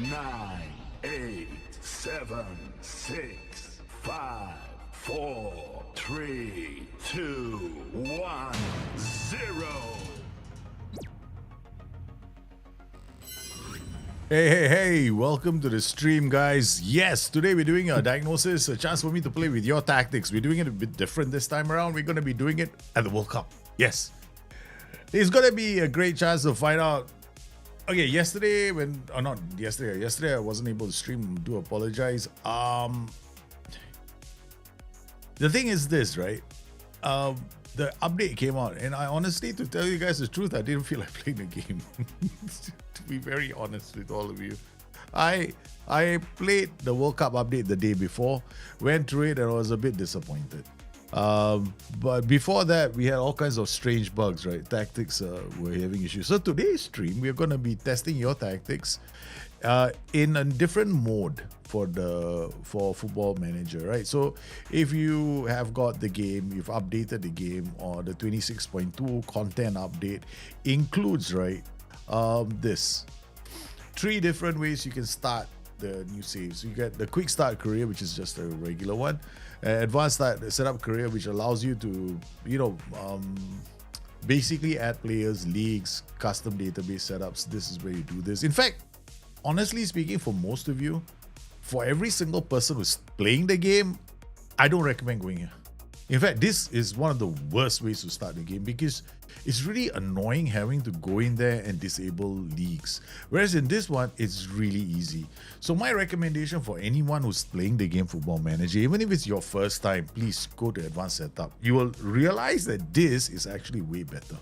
nine, eight, seven, six, five, four, three, two, one, zero. Hey, welcome to the stream, guys. Yes, today we're doing a diagnosis, a chance for me to play with your tactics. We're doing it a bit different this time around. We're going to be doing it at the World Cup. Yes. It's going to be a great chance to find out. Okay, yesterday I wasn't able to stream. Do apologize. The thing is this, right? The update came out, and I honestly, to tell you guys the truth, I didn't feel like playing the game. To be very honest with all of you, I played the World Cup update the day before, went through it, and I was a bit disappointed. But before that, we had all kinds of strange bugs, right? Tactics were having issues. So today's stream, we're going to be testing your tactics in a different mode for Football Manager, right? So if you have got the game, you've updated the game, or the 26.2 content update includes, right, this 3 different ways you can start the new saves. You get the quick start career, which is just a regular one, advanced start setup career, which allows you to, basically add players, leagues, custom database setups. This is where you do this. In fact, honestly speaking, for most of you, for every single person who's playing the game, I don't recommend going here. In fact, this is one of the worst ways to start the game because it's really annoying having to go in there and disable leagues. Whereas in this one, it's really easy. So my recommendation for anyone who's playing the game Football Manager, even if it's your first time, please go to Advanced Setup. You will realize that this is actually way better.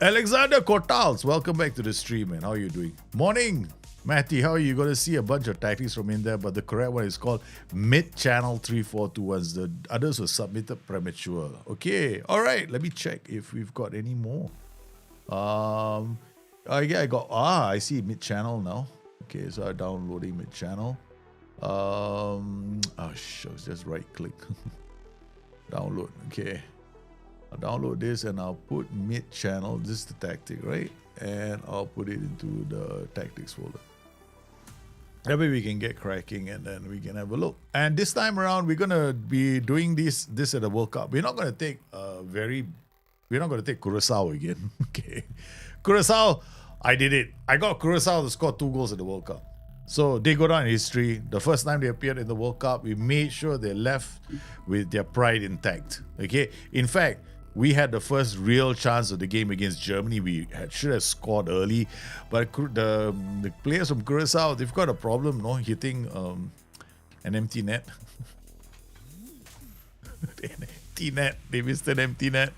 Alexander Cortals, welcome back to the stream, man. How are you doing? Morning, Matty. How are you? Going to see a bunch of tactics from in there, but the correct one is called mid-channel 3421. The others were submitted premature. Okay, all right. Let me check if we've got any more. I see mid-channel now. Okay, so I'm downloading mid-channel. Shucks, just right-click. Download. Okay. I'll download this and I'll put mid-channel. This is the tactic, right? And I'll put it into the tactics folder. That way we can get cracking and then we can have a look. And this time around, we're gonna be doing this at the World Cup. We're not gonna take Curacao again. Okay, Curacao, I did it. I got Curacao to score 2 goals at the World Cup. So they go down in history. The first time they appeared in the World Cup, we made sure they left with their pride intact. Okay, in fact, we had the first real chance of the game against Germany. We should have scored early, but the players from Curacao, they've got a problem, hitting an empty net. An empty net. They missed an empty net.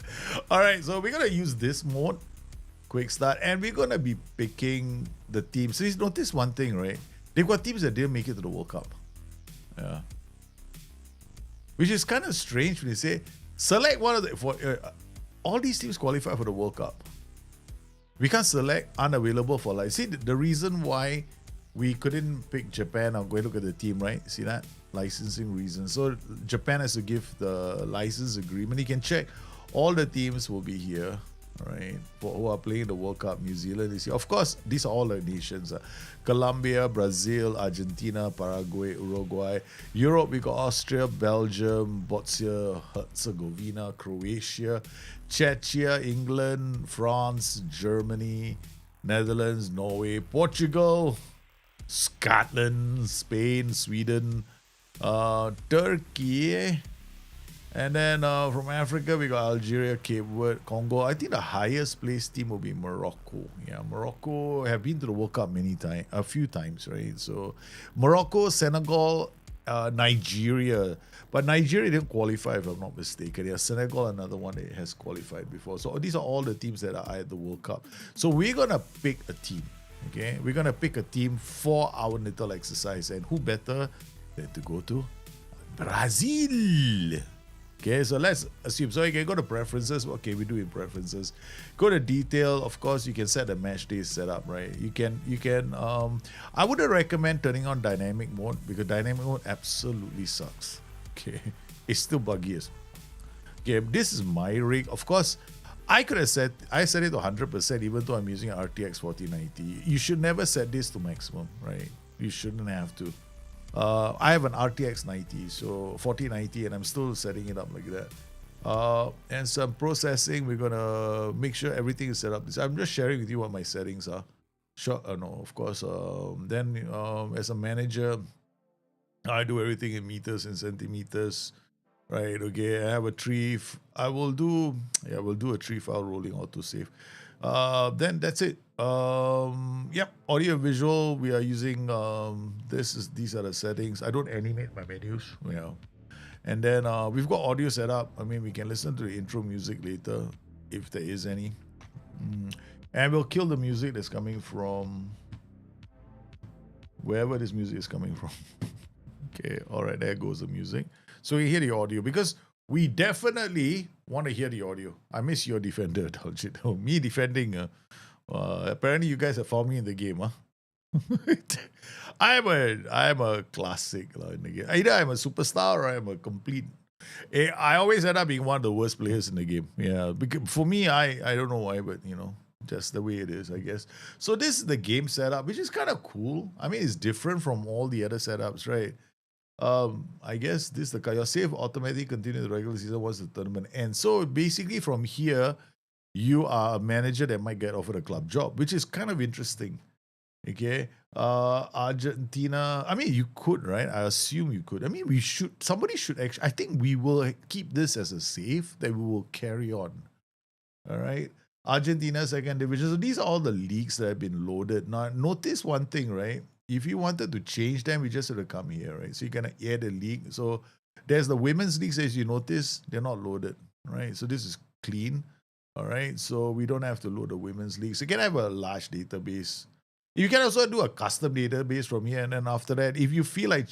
All right, so we're gonna use this mode, quick start, and we're gonna be picking the teams. So you notice one thing, right? They've got teams that didn't make it to the World Cup. Yeah, which is kind of strange when they say, select one of the all these teams qualify for the World Cup. We can't select unavailable for See, the reason why we couldn't pick Japan, I'm going to look at the team, right? See that? Licensing reasons. So Japan has to give the license agreement. You can check all the teams will be here, right? For who are playing the World Cup. New Zealand is here. Of course, these are all the nations. Colombia, Brazil, Argentina, Paraguay, Uruguay. Europe, we got Austria, Belgium, Bosnia, Herzegovina, Croatia, Czechia, England, France, Germany, Netherlands, Norway, Portugal, Scotland, Spain, Sweden, Turkey, and then from Africa, we got Algeria, Cape Verde, Congo. I think the highest placed team will be Morocco. Yeah, Morocco have been to the World Cup a few times, right? So Morocco, Senegal, Nigeria. But Nigeria didn't qualify, if I'm not mistaken. Yeah, Senegal, another one that has qualified before. So these are all the teams that are at the World Cup. So we're going to pick a team, okay? We're going to pick a team for our little exercise. And who better than to go to Brazil? Okay, so let's assume. So you can go to preferences. Okay, we do in preferences. Go to detail. Of course, you can set the match day setup, right? You can. I wouldn't recommend turning on dynamic mode because dynamic mode absolutely sucks. Okay, it's still buggy. Okay, this is my rig. Of course, I could have I set it to 100% even though I'm using an RTX 4090. You should never set this to maximum, right? You shouldn't have to. I have an RTX 90, so 4090, and I'm still setting it up like that. And some processing, we're gonna make sure everything is set up. I'm just sharing with you what my settings are. Sure, no, of course. Then as a manager, I do everything in meters and centimeters. Right, okay, I have a tree. We'll do a tree file rolling autosave. Then that's it. Yep, audio visual, we are using these are the settings. I don't animate my menus. Yeah. And then we've got audio set up. I mean, we can listen to the intro music later if there is any. And we'll kill the music that's coming from wherever this music is coming from. Okay, all right, there goes the music. So you hear the audio because we definitely want to hear the audio. I miss your defender, Daljit. Oh, me defending. Apparently, you guys have found me in the game, huh? I am a classic in the game. Either I'm a superstar or I'm a complete. I always end up being one of the worst players in the game. Yeah, because for me, I don't know why, but just the way it is, I guess. So this is the game setup, which is kind of cool. I mean, it's different from all the other setups, right? I guess this is your save automatically continue the regular season once the tournament ends. So basically from here, you are a manager that might get offered a club job, which is kind of interesting. Okay. Argentina, I mean, you could, right? I assume you could. I mean, somebody should actually, I think we will keep this as a save that we will carry on. All right. Argentina, second division. So these are all the leagues that have been loaded. Now, notice one thing, right? If you wanted to change them, we just have to come here, right? So you're going to add a league. So there's the women's leagues, as you notice, they're not loaded, right? So this is clean, all right? So we don't have to load the women's leagues. You can have a large database. You can also do a custom database from here. And then after that, if you feel like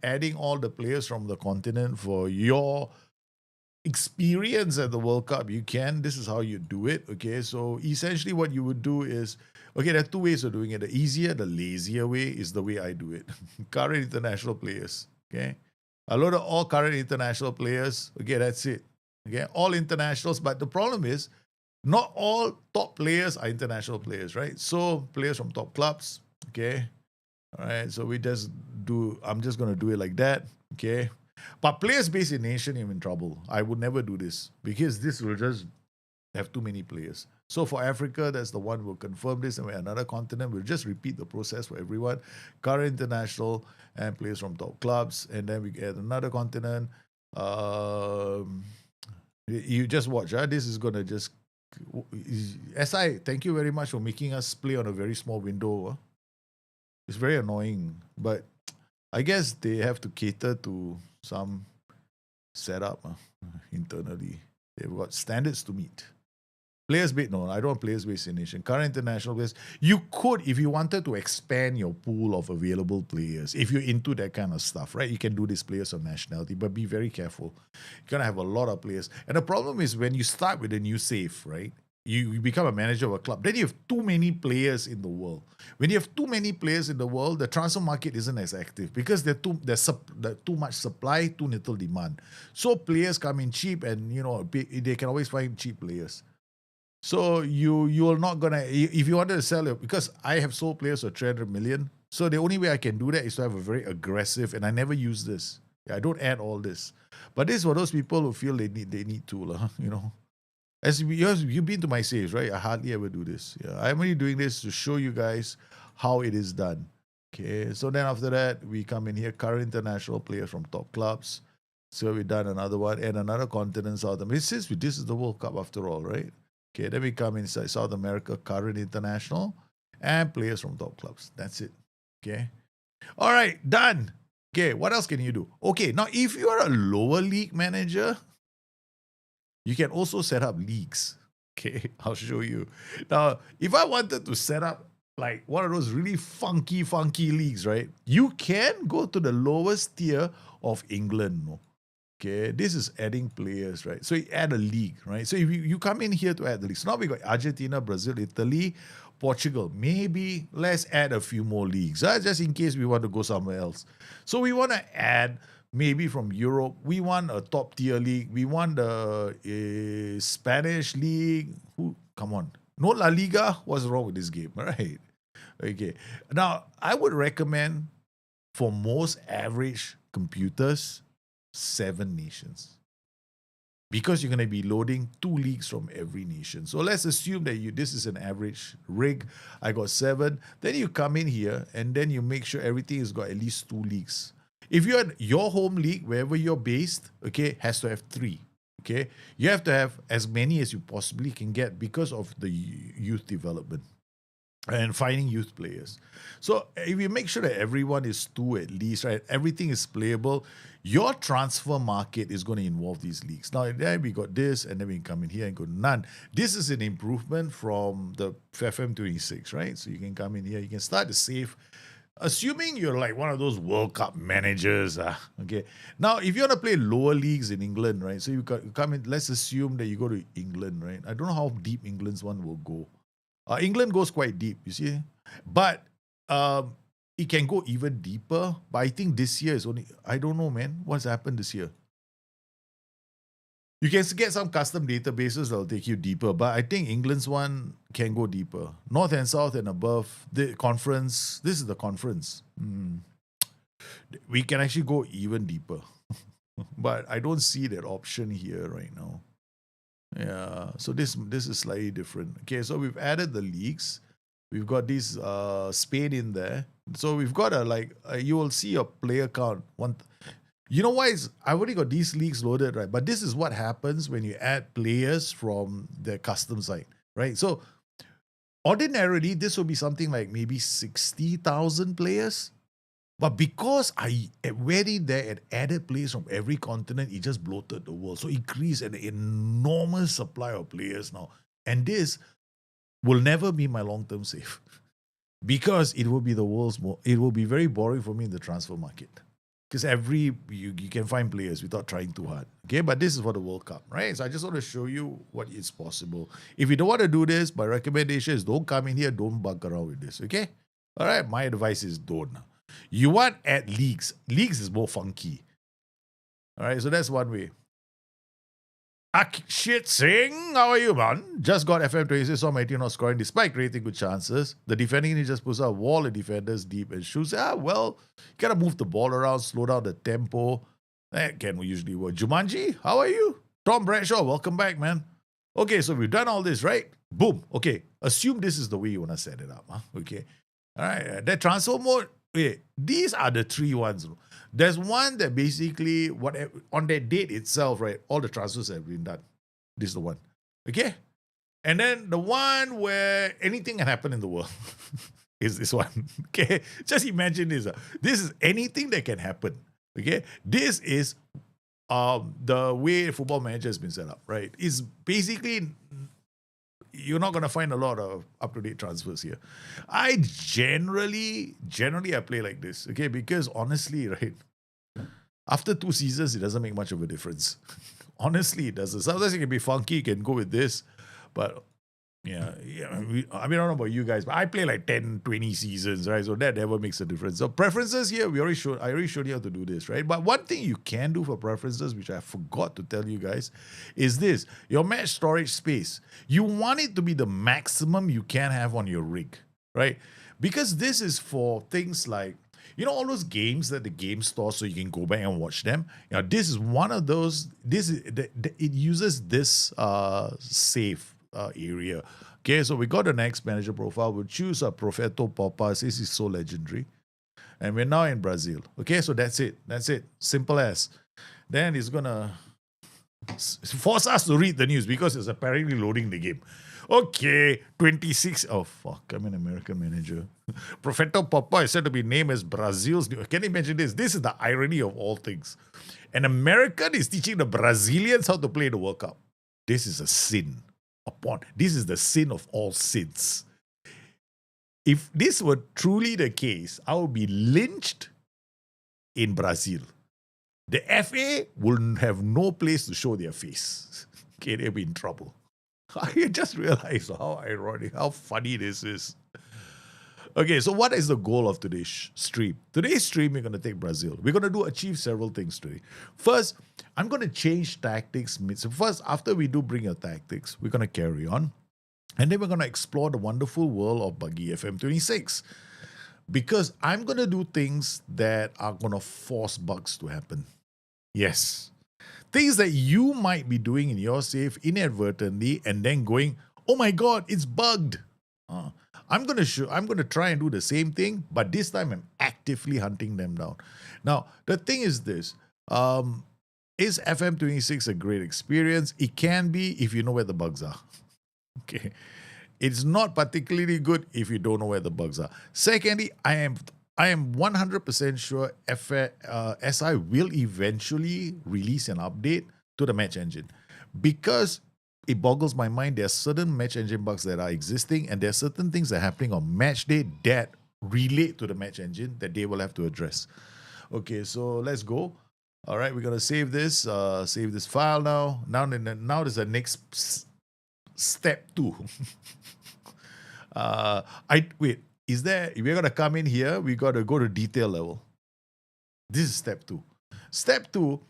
adding all the players from the continent for your experience at the World Cup, you can. This is how you do it, okay? So essentially what you would do is, okay, there are two ways of doing it. The easier, the lazier way is the way I do it. Current international players, okay? I load all current international players. Okay, that's it. Okay, all internationals. But the problem is, not all top players are international players, right? So players from top clubs, okay? All right, so I'm just going to do it like that, okay? But players based in nation, I'm in trouble. I would never do this because this will just have too many players. So for Africa, that's the one we'll confirm this, and another continent, we'll just repeat the process for everyone. Current international and players from top clubs, and then we get another continent. You just watch. This is gonna just. SI, thank you very much for making us play on a very small window. It's very annoying, but I guess they have to cater to some setup internally. They've got standards to meet. Players based, no, I don't want players based in nation. Current international players, you could, if you wanted to expand your pool of available players, if you're into that kind of stuff, right? You can do this players of nationality, but be very careful. You're gonna have a lot of players, and the problem is when you start with a new save, right? You become a manager of a club. Then you have too many players in the world. When you have too many players in the world, the transfer market isn't as active because there's too much supply, too little demand. So players come in cheap, and they can always find cheap players. So you're not gonna, if you wanted to sell it, because I have sold players for 300 million. So the only way I can do that is to have a very aggressive, and I never use this. I don't add all this. But this is for those people who feel they need to, As you've been to my saves, right? I hardly ever do this. Yeah, I'm only doing this to show you guys how it is done. Okay, so then after that, we come in here, current international players from top clubs. So we've done another one, and another continent, South America. This is the World Cup after all, right? Okay, then we come inside South America, current international, and players from top clubs. That's it. Okay. All right, done. Okay, what else can you do? Okay, now if you are a lower league manager, you can also set up leagues. Okay, I'll show you. Now, if I wanted to set up like one of those really funky leagues, right? You can go to the lowest tier of England. Okay, this is adding players, right? So you add a league, right? So if you come in here to add the league. So now we got Argentina, Brazil, Italy, Portugal. Maybe let's add a few more leagues, just in case we want to go somewhere else. So we want to add maybe from Europe. We want a top tier league. We want the Spanish league. Come on. No La Liga. What's wrong with this game? All right. Okay. Now, I would recommend for most average computers, 7 nations. Because you're going to be loading 2 leagues from every nation. So let's assume that this is an average rig. I got 7. Then you come in here and then you make sure everything has got at least 2 leagues. If you're at your home league, wherever you're based, okay, has to have 3. Okay, you have to have as many as you possibly can get because of the youth development and finding youth players. So if you make sure that everyone is 2 at least, right, everything is playable, your transfer market is going to involve these leagues. Now, then we got this, and then we come in here and go none. This is an improvement from the FM26, right? So you can come in here, you can start to save. Assuming you're like one of those World Cup managers, okay. Now, if you want to play lower leagues in England, right? So you come in, let's assume that you go to England, right? I don't know how deep England's one will go. England goes quite deep, you see. But it can go even deeper. But I think this year is only, I don't know, man. What's happened this year? You can get some custom databases that will take you deeper, but I think England's one can go deeper. North and South and above, the conference, this is the conference. We can actually go even deeper. But I don't see that option here right now. Yeah, so this is slightly different. Okay, so we've added the leagues. We've got this Spain in there. So we've got you will see a player count. You know why? I've already got these leagues loaded, right? But this is what happens when you add players from the custom site, right? So ordinarily, this will be something like maybe 60,000 players. But because I went in there and added players from every continent, it just bloated the world. So increased an enormous supply of players now. And this will never be my long-term save. Because it will be it will be very boring for me in the transfer market. Because you can find players without trying too hard. Okay, but this is for the World Cup, right? So I just want to show you what is possible. If you don't want to do this, my recommendation is don't come in here, don't bug around with this, okay? All right, my advice is don't. You want add leagues. Leagues is more funky. All right, so that's one way. Akshit Singh, how are you, man? Just got FM26, saw my team not scoring despite creating good chances. The defending just puts out a wall of defenders deep and shoots. Well, you gotta move the ball around, slow down the tempo. That can usually work. Jumanji, how are you? Tom Bradshaw, welcome back, man. Okay, so we've done all this, right? Boom. Okay, assume this is the way you want to set it up. Huh? Okay. All right, that transfer mode. Okay, these are the 3 ones. There's one that basically, on that date itself, right, all the transfers have been done. This is the one. Okay? And then the one where anything can happen in the world is this one. Okay? Just imagine this. This is anything that can happen. Okay? This is the way Football Manager has been set up, right? It's basically, you're not going to find a lot of up-to-date transfers here. I generally I play like this, okay? Because honestly, right, after 2 seasons, it doesn't make much of a difference. Honestly, it doesn't. Sometimes it can be funky, you can go with this, but yeah. I don't know about you guys, but I play like 10, 20 seasons, right? So that never makes a difference. So preferences here, I already showed you how to do this, right? But one thing you can do for preferences, which I forgot to tell you guys, is this. Your match storage space. You want it to be the maximum you can have on your rig, right? Because this is for things like, all those games that the game stores so you can go back and watch them. This is one of those. It uses this save area. Okay, so we got the next manager profile. We'll choose a Profeto Papa. This is so legendary. And we're now in Brazil. Okay, so that's it. Simple as. Then it's going to force us to read the news because it's apparently loading the game. Okay, 26. Oh, fuck. I'm an American manager. Profeto Papa is said to be named as Brazil's new. Can you imagine this? This is the irony of all things. An American is teaching the Brazilians how to play the World Cup. This is a sin. This is the sin of all sins. If this were truly the case, I would be lynched in Brazil. The FA will have no place to show their face. Okay, they'll be in trouble. I just realized how ironic, how funny this is. Okay, so what is the goal of today's stream? Today's stream, we're going to take Brazil. We're going to achieve several things today. First, I'm going to change tactics. So first, after we do bring your tactics, we're going to carry on. And then we're going to explore the wonderful world of Buggy FM26. Because I'm going to do things that are going to force bugs to happen. Yes. Things that you might be doing in your safe inadvertently and then going, oh my God, it's bugged. I'm going to try and do the same thing, but this time I'm actively hunting them down. Now, the thing is this, is FM26 a great experience? It can be if you know where the bugs are. Okay. It's not particularly good if you don't know where the bugs are. Secondly, I am 100% sure SI will eventually release an update to the match engine, because it boggles my mind. There are certain match engine bugs that are existing, and there are certain things that are happening on match day that relate to the match engine that they will have to address. Okay, so let's go. All right, we're gonna save this file now. Now there's the next step 2. Is there? If we're gonna come in here, we gotta go to detail level. This is step 2. Step 2.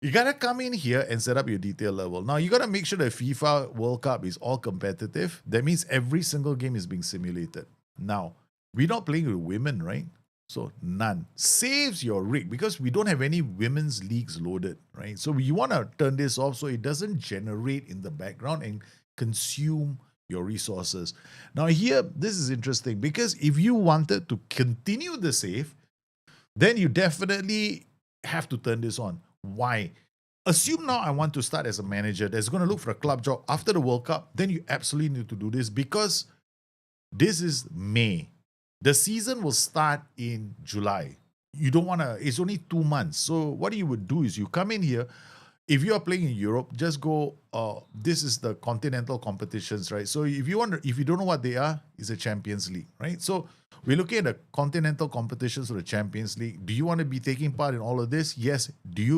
You gotta come in here and set up your detail level. Now you gotta make sure the FIFA World Cup is all competitive. That means every single game is being simulated. Now, we're not playing with women, right? So none. Saves your rig because we don't have any women's leagues loaded, right? So you wanna turn this off so it doesn't generate in the background and consume your resources. Now here, this is interesting because if you wanted to continue the save, then you definitely have to turn this on. Why? Assume now I want to start as a manager that's going to look for a club job after the World Cup. Then you absolutely need to do this because this is May. The season will start in July. You don't want to, it's only 2 months. So what you would do is you come in here. If you are playing in Europe, just go, this is the continental competitions, right? So if you don't know what they are, it's a Champions League, right? So we're looking at the continental competitions of the Champions League. Do you want to be taking part in all of this? Yes.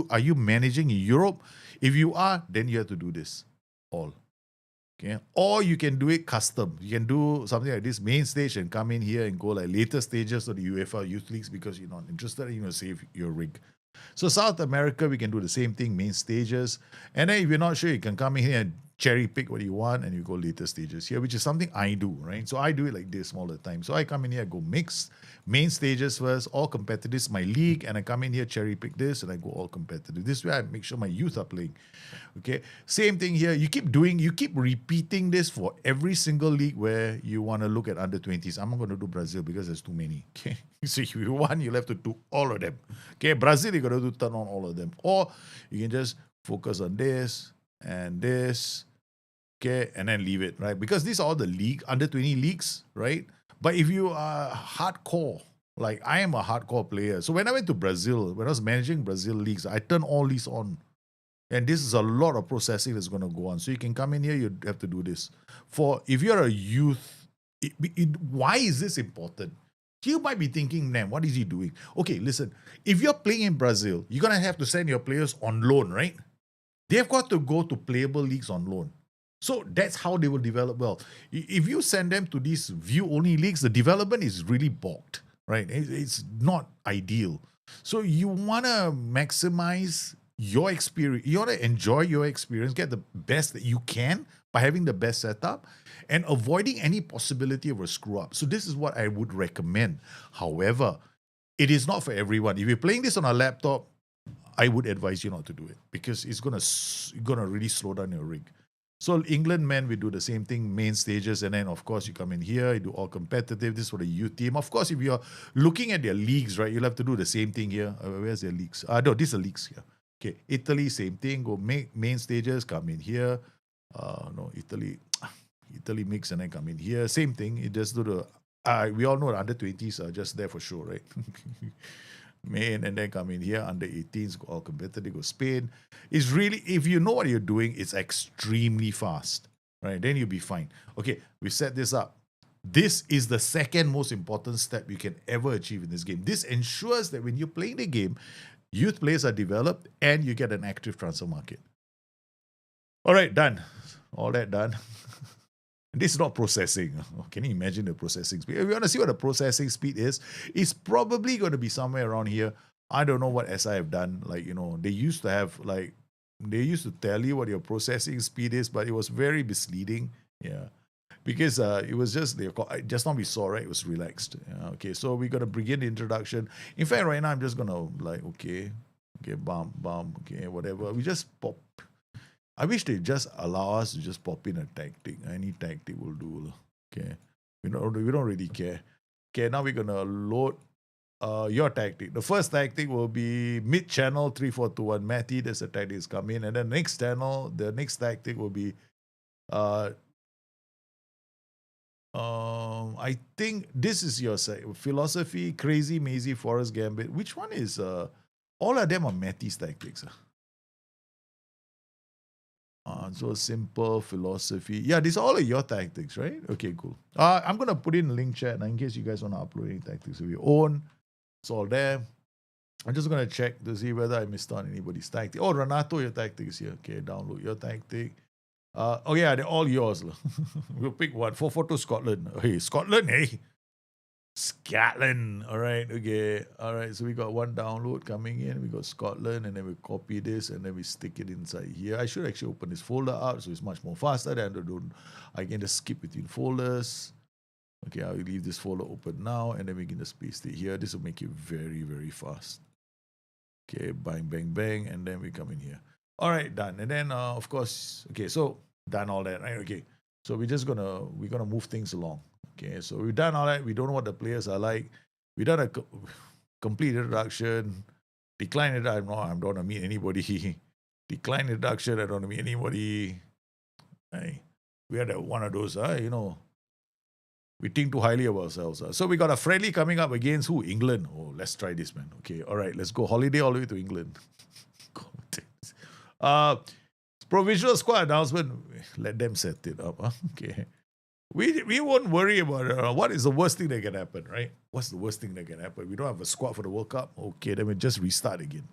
Are you managing in Europe? If you are, then you have to do this all. Okay. Or you can do it custom. You can do something like this main stage and come in here and go like later stages of the UEFA Youth Leagues because you're not interested, you know, save your rig. So South America, we can do the same thing, main stages. And then if you're not sure, you can come in here and cherry pick what you want and you go later stages here, which is something I do, right? So I do it like this all the time. So I come in here, I go mix, main stages first, all competitive, my league, and I come in here, cherry pick this, and I go all competitive. This way I make sure my youth are playing. Okay, same thing here. You keep repeating this for every single league where you want to look at under 20s. I'm not going to do Brazil because there's too many. Okay, so if you want, you'll have to do all of them. Okay, Brazil, you got to turn on all of them. Or you can just focus on this and this. Okay, and then leave it, right? Because these are all the league, under 20 leagues, right? But if you are hardcore, like I am a hardcore player. So when I went to Brazil, when I was managing Brazil leagues, I turned all these on. And this is a lot of processing that's going to go on. So you can come in here, you have to do this. If you're a youth, why is this important? You might be thinking, man, what is he doing? Okay, listen, if you're playing in Brazil, you're going to have to send your players on loan, right? They've got to go to playable leagues on loan. So that's how they will develop well. If you send them to these view-only leagues, the development is really balked, right? It's not ideal. So you want to maximize your experience. You want to enjoy your experience, get the best that you can by having the best setup and avoiding any possibility of a screw-up. So this is what I would recommend. However, it is not for everyone. If you're playing this on a laptop, I would advise you not to do it because it's gonna really slow down your rig. So England men, we do the same thing, main stages, and then of course you come in here, you do all competitive. This is for the youth team. Of course, if you're looking at their leagues, right, you'll have to do the same thing here. Where's their leagues? No, these are leagues here. Okay, Italy, same thing. Go main stages, come in here. No, Italy mix and then come in here. Same thing. It just do the. We all know the under 20s are just there for sure, right? Main and then come in here, under 18s, go all competitive, go Spain. It's really, if you know what you're doing, it's extremely fast, right? Then you'll be fine. Okay, we set this up. This is the second most important step you can ever achieve in this game. This ensures that when you're playing the game, youth players are developed and you get an active transfer market. All right, done. All that done. This is not processing. Can you imagine the processing speed? If you want to see what the processing speed is, it's probably going to be somewhere around here. I don't know what SI have done. Like, they used to have, like, they used to tell you what your processing speed is, but it was very misleading. Yeah. Because it was just now we saw, right? It was relaxed. Yeah, okay, so we're going to begin the introduction. In fact, right now I'm just going to, like, okay, bam, okay, whatever. We just pop. I wish they just allow us to just pop in a tactic. Any tactic will do. Okay. We don't really care. Okay, now we're gonna load your tactic. The first tactic will be mid-channel 3421. Matty, there's a tactic is come in. And then the next tactic will be I think this is your philosophy, crazy, mazy, forest gambit. Which one is all of them are Matty's tactics? So simple philosophy. Yeah, these are all of your tactics, right? Okay, cool. I'm gonna put in a link chat in case you guys want to upload any tactics of your own. It's all there. I'm just gonna check to see whether I missed on anybody's tactic. Oh, Renato, your tactic is here. Okay, download your tactic. Oh yeah, they're all yours. We'll pick one. 442 Scotland. Hey, Scotland, hey. Scotland. All right, okay. All right, so we got one download coming in. We got Scotland, and then we copy this, and then we stick it inside here. I should actually open this folder out, so it's much more faster. Then I can just skip between folders. Okay, I'll leave this folder open now, and then we can just paste it here. This will make it very, very fast. Okay, bang, bang, bang, and then we come in here. All right, done. And then, of course, okay, so done all that, right? Okay, so we're gonna move things along. Okay, so we've done all that. We don't know what the players are like. We've done a complete introduction. Decline it. I don't want to meet anybody. Decline introduction. I don't want to meet anybody. Hey, we had one of those, we think too highly of ourselves. So we got a friendly coming up against who? England. Oh, let's try this, man. Okay, all right, let's go. Holiday all the way to England. Provisional squad announcement. Let them set it up. Huh? Okay. We won't worry about what is the worst thing that can happen, right? What's the worst thing that can happen? We don't have a squad for the World Cup. Okay, then we just restart again.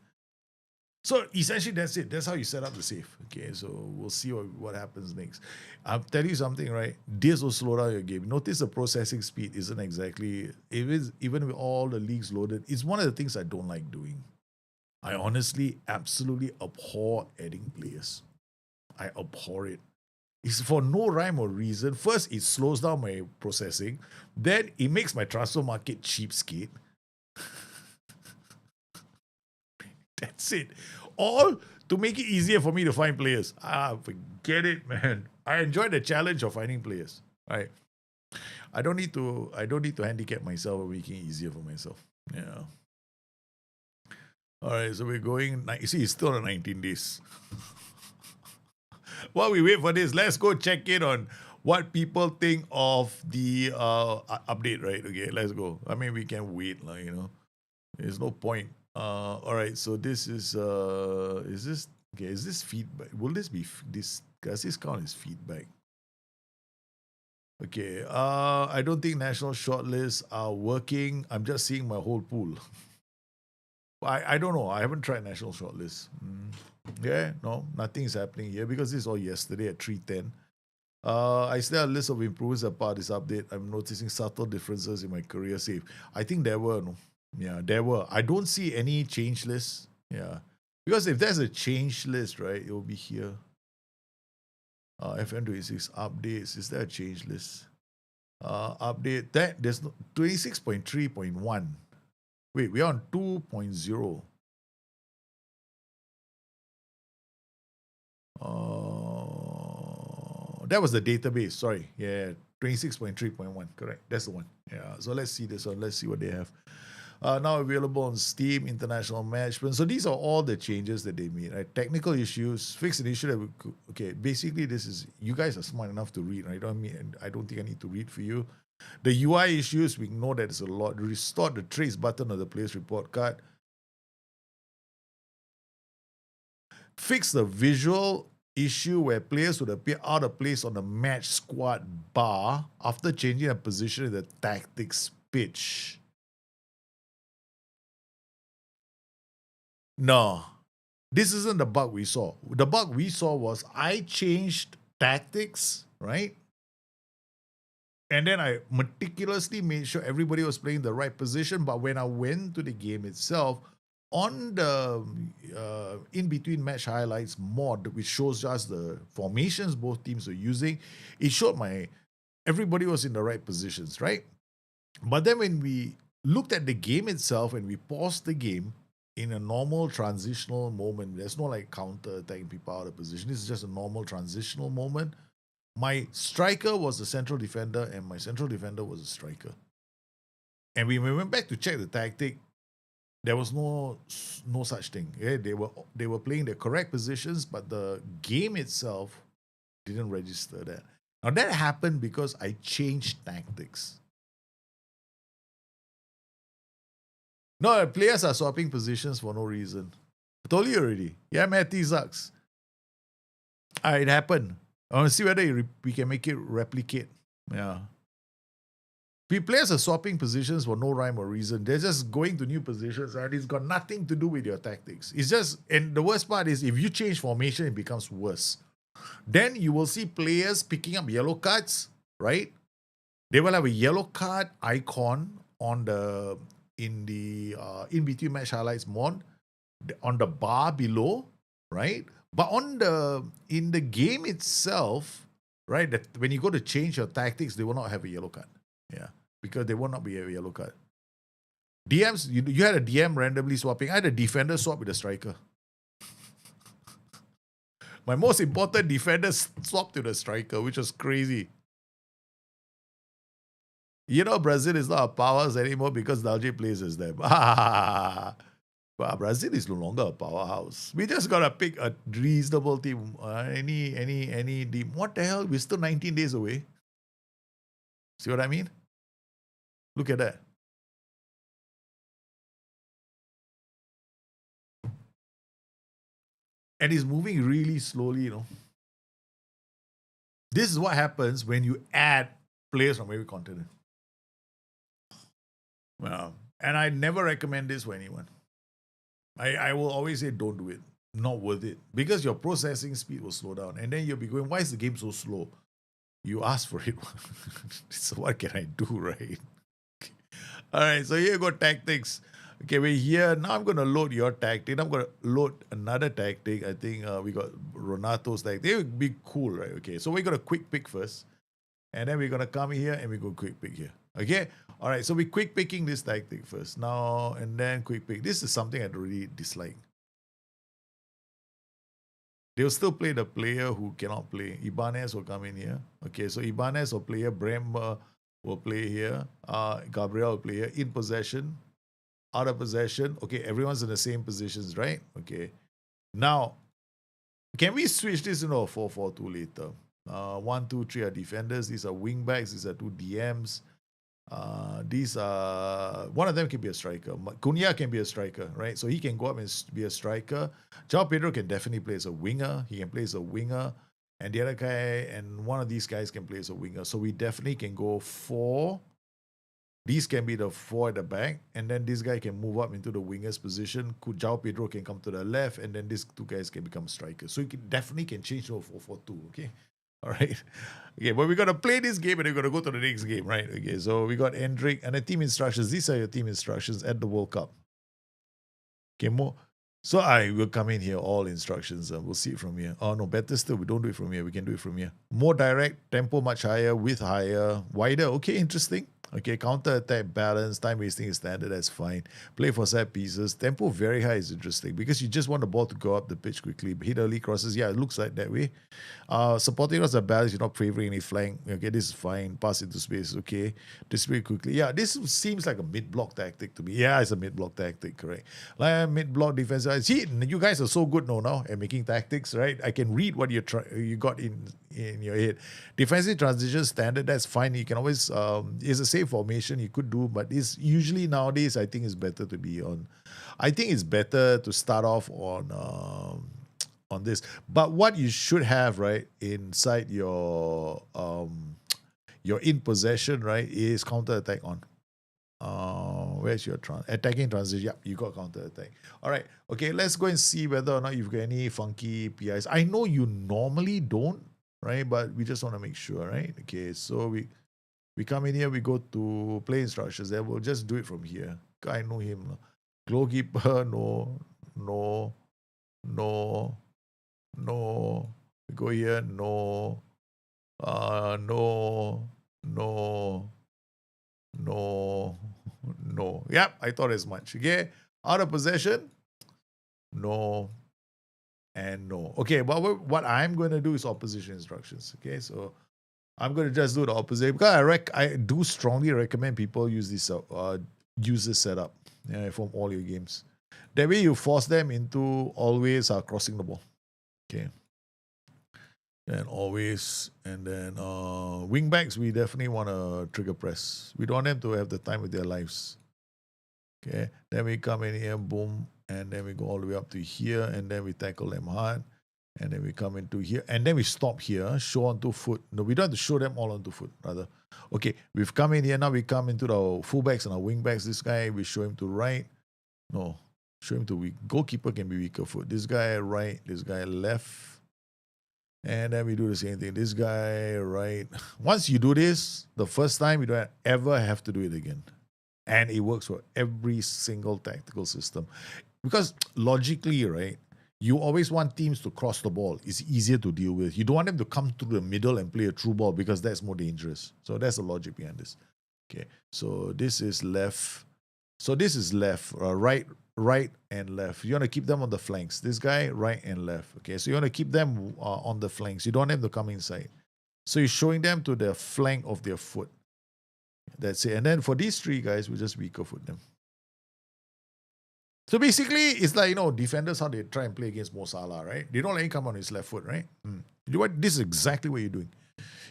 So essentially, that's it. That's how you set up the save. Okay, so we'll see what happens next. I'll tell you something, right? This will slow down your game. Notice the processing speed isn't exactly, even with all the leagues loaded, it's one of the things I don't like doing. I honestly absolutely abhor adding players. I abhor it. It's for no rhyme or reason. First, it slows down my processing. Then it makes my transfer market cheapskate. That's it. All to make it easier for me to find players. Forget it, man. I enjoy the challenge of finding players. Right? I don't need to handicap myself or making it easier for myself. Yeah. All right, so we're going. You see, it's still on 19 days. While we wait for this, let's go check in on what people think of the update, right? Okay, let's go. I mean, we can wait, There's no point. All right, so this is this feedback? Will this be this? Does this count as feedback? Okay, I don't think national shortlists are working. I'm just seeing my whole pool. I don't know. I haven't tried national shortlists. Yeah, no, nothing is happening here because this is all yesterday at 3:10. I still have a list of improvements as part of this update. I'm noticing subtle differences in my career save. I think there were, no. Yeah, there were. I don't see any change lists. Yeah. Because if there's a change list, right, it will be here. FM26 updates. Is there a change list? Update. There's no 26.3.1. Wait, we're on 2.0. That was the database. Sorry. Yeah, 26.3.1. Correct. That's the one. Yeah. So let's see this one. Let's see what they have. Now available on Steam, international management. So these are all the changes that they made. Right? Technical issues, fix an issue that okay. Basically, this is you guys are smart enough to read. Right? I don't think I need to read for you. The UI issues, we know that it's a lot. Restore the trace button of the player's report card. Fix the visual issue where players would appear out of place on the match squad bar after changing a position in the tactics pitch. No, this isn't the bug we saw. The bug we saw was I changed tactics, right? And then I meticulously made sure everybody was playing the right position. But when I went to the game itself, on the in between match highlights mod, which shows us the formations both teams were using, it showed everybody was in the right positions, right? But then when we looked at the game itself and we paused the game in a normal transitional moment, there's no like counter attacking people out of position. This is just a normal transitional moment. My striker was the central defender, and my central defender was a striker. And when we went back to check the tactic, there was no such thing. Yeah, they were playing the correct positions, but the game itself didn't register that. Now that happened because I changed tactics. No, players are swapping positions for no reason. I told you already. Yeah, Matty sucks. It happened. I want to see whether we can make it replicate. Yeah. Players are swapping positions for no rhyme or reason. They're just going to new positions, and it's got nothing to do with your tactics. It's just, and the worst part is if you change formation, it becomes worse. Then you will see players picking up yellow cards, right? They will have a yellow card icon on the in between match highlights mod on the bar below, right? But in the game itself, right, that when you go to change your tactics, they will not have a yellow card. Yeah, because they will not be a yellow card. DMs, you had a DM randomly swapping. I had a defender swap with a striker. My most important defender swapped to the striker, which was crazy. You know, Brazil is not a powerhouse anymore because Dalje plays as them. But Brazil is no longer a powerhouse. We just gotta pick a reasonable team. Any team. What the hell? We're still 19 days away. See what I mean? Look at that. And it's moving really slowly, you know. This is what happens when you add players from every continent. Well, and I never recommend this for anyone. I will always say don't do it. Not worth it. Because your processing speed will slow down. And then you'll be going, why is the game so slow? You asked for it. So what can I do, right? All right, so here you go, tactics. Okay, we're here. Now I'm going to load your tactic. I'm going to load another tactic. I think we got Renato's tactic. It would be cool, right? Okay, so we're going to quick pick first. And then we're going to come here and we go quick pick here. Okay? All right, so we're quick picking this tactic first. Now, and then quick pick. This is something I'd really dislike. They'll still play the player who cannot play. Ibanez will come in here. Okay, so Ibanez will play here. Bremer will play here. Gabriel will play here. In possession. Out of possession. Okay, everyone's in the same positions, right? Okay. Now, can we switch this into a 4-4-2 later? 1, 2, 3 are defenders. These are wing backs. These are 2 DMs. These are, one of them can be a striker. Cunha can be a striker, right? So he can go up and be a striker. João Pedro can definitely play as a winger. He can play as a winger. And the other guy, and one of these guys can play as a winger. So we definitely can go 4. These can be the 4 at the back. And then this guy can move up into the winger's position. João Pedro can come to the left. And then these 2 guys can become strikers. So you definitely can change to a 4-4-2, okay? All right. Okay, but we're going to play this game and we're going to go to the next game, right? Okay, so we got Hendrik and the team instructions. These are your team instructions at the World Cup. Okay, more. So I will come in here, all instructions. We'll see it from here. Oh, no, better still, we don't do it from here. We can do it from here. More direct, tempo much higher, width higher, wider. Okay, interesting. Okay, counter attack, balance, time wasting is standard, that's fine. Play for set pieces. Tempo very high is interesting because you just want the ball to go up the pitch quickly. Hit early crosses, yeah, it looks like that way. Supporting us are balance, you're not favoring any flank. Okay, this is fine. Pass into space, okay. Display quickly. Yeah, this seems like a mid-block tactic to me. Yeah, it's a mid-block tactic, correct. Like mid-block defense. See, you guys are so good now at making tactics, right? I can read what you got in your head. Defensive transition standard, that's fine. You can always, it's a safe formation you could do, but it's usually nowadays, I think it's better to be on. I think it's better to start off on this. But what you should have, right, inside your in possession, right, is counter attack on. Where's your attacking transition? Yep, you got counter attack. All right, okay, let's go and see whether or not you've got any funky PIs. I know you normally don't, right, but we just want to make sure, right? Okay, so We come in here, we go to play instructions. Then we'll just do it from here. I know him. Goalkeeper, no, no, no, no. We go here, no, no, no, no, no. Yep, I thought as much. Okay, out of possession, no, and no. Okay, but what I'm going to do is opposition instructions. Okay, so I'm going to just do the opposite because I do strongly recommend people use this setup from all your games. That way you force them into always crossing the ball. Okay. And always, and then wing backs, we definitely want to trigger press. We don't want them to have the time with their lives. Okay. Then we come in here, boom, and then we go all the way up to here, and then we tackle them hard. And then we come into here, and then we stop here, show onto foot. No, we don't have to show them all onto foot, rather. Okay, we've come in here, now we come into the fullbacks and our wingbacks. This guy, we show him to right. No, show him to weak. Goalkeeper can be weaker foot. This guy right, this guy left. And then we do the same thing. This guy right. Once you do this, the first time, you don't ever have to do it again. And it works for every single tactical system. Because logically, right, you always want teams to cross the ball. It's easier to deal with. You don't want them to come through the middle and play a through ball because that's more dangerous. So that's the logic behind this. Okay, so this is left. So this is left, right and left. You want to keep them on the flanks. This guy, right and left. Okay, so you want to keep them on the flanks. You don't want them to come inside. So you're showing them to the flank of their foot. That's it. And then for these three guys, we just weaker foot them. So basically, it's like, defenders, how they try and play against Mo Salah, right? They don't let him come on his left foot, right? This is exactly what you're doing.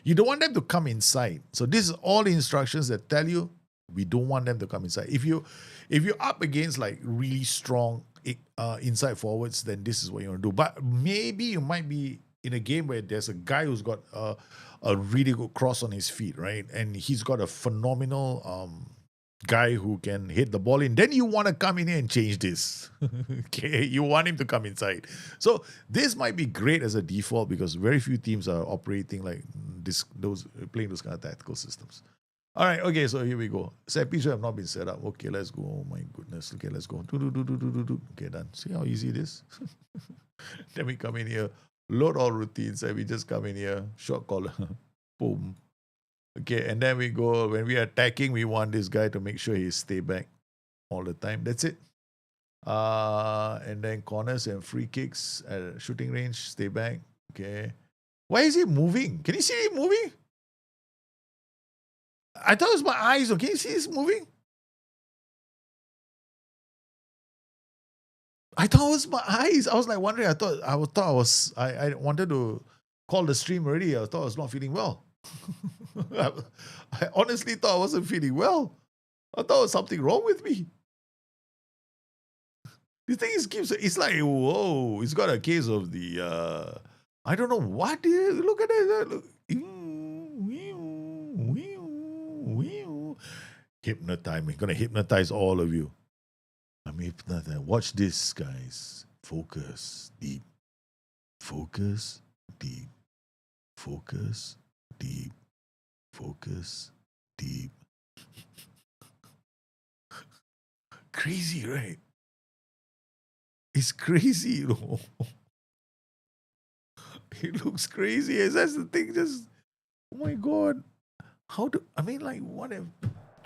You don't want them to come inside. So this is all the instructions that tell you we don't want them to come inside. If you're up against like really strong inside forwards, then this is what you want to do. But maybe you might be in a game where there's a guy who's got a really good cross on his feet, right? And he's got a phenomenal guy who can hit the ball in. Then you want to come in here and change this. Okay, you want him to come inside. So this might be great as a default because very few teams are operating like playing those kind of tactical systems. All right, okay, so here we go. Set pieces have not been set up. Okay, let's go. Oh my goodness. Okay, let's go. Okay, done. See how easy it is? Then we come in here, load all routines, and we just come in here, short collar, boom. Okay, and then we go, when we are attacking, we want this guy to make sure he stay back all the time. That's it. And then corners and free kicks at shooting range, stay back. Okay. Why is he moving? Can you see him moving? I thought it was my eyes. Can you see he's moving? I thought it was my eyes. I was like wondering. I wanted to call the stream already. I thought I was not feeling well. I honestly thought I wasn't feeling well. I thought there was something wrong with me. The thing is, it's like, whoa, it's got a case of the, I don't know what. Look at it. Look. Hypnotize. I'm going to hypnotize all of you. I'm hypnotized. Watch this, guys. Focus deep. Focus deep. Focus deep. Focus deep. Crazy, right? It's crazy, It looks crazy. That's the thing. Just, oh my God.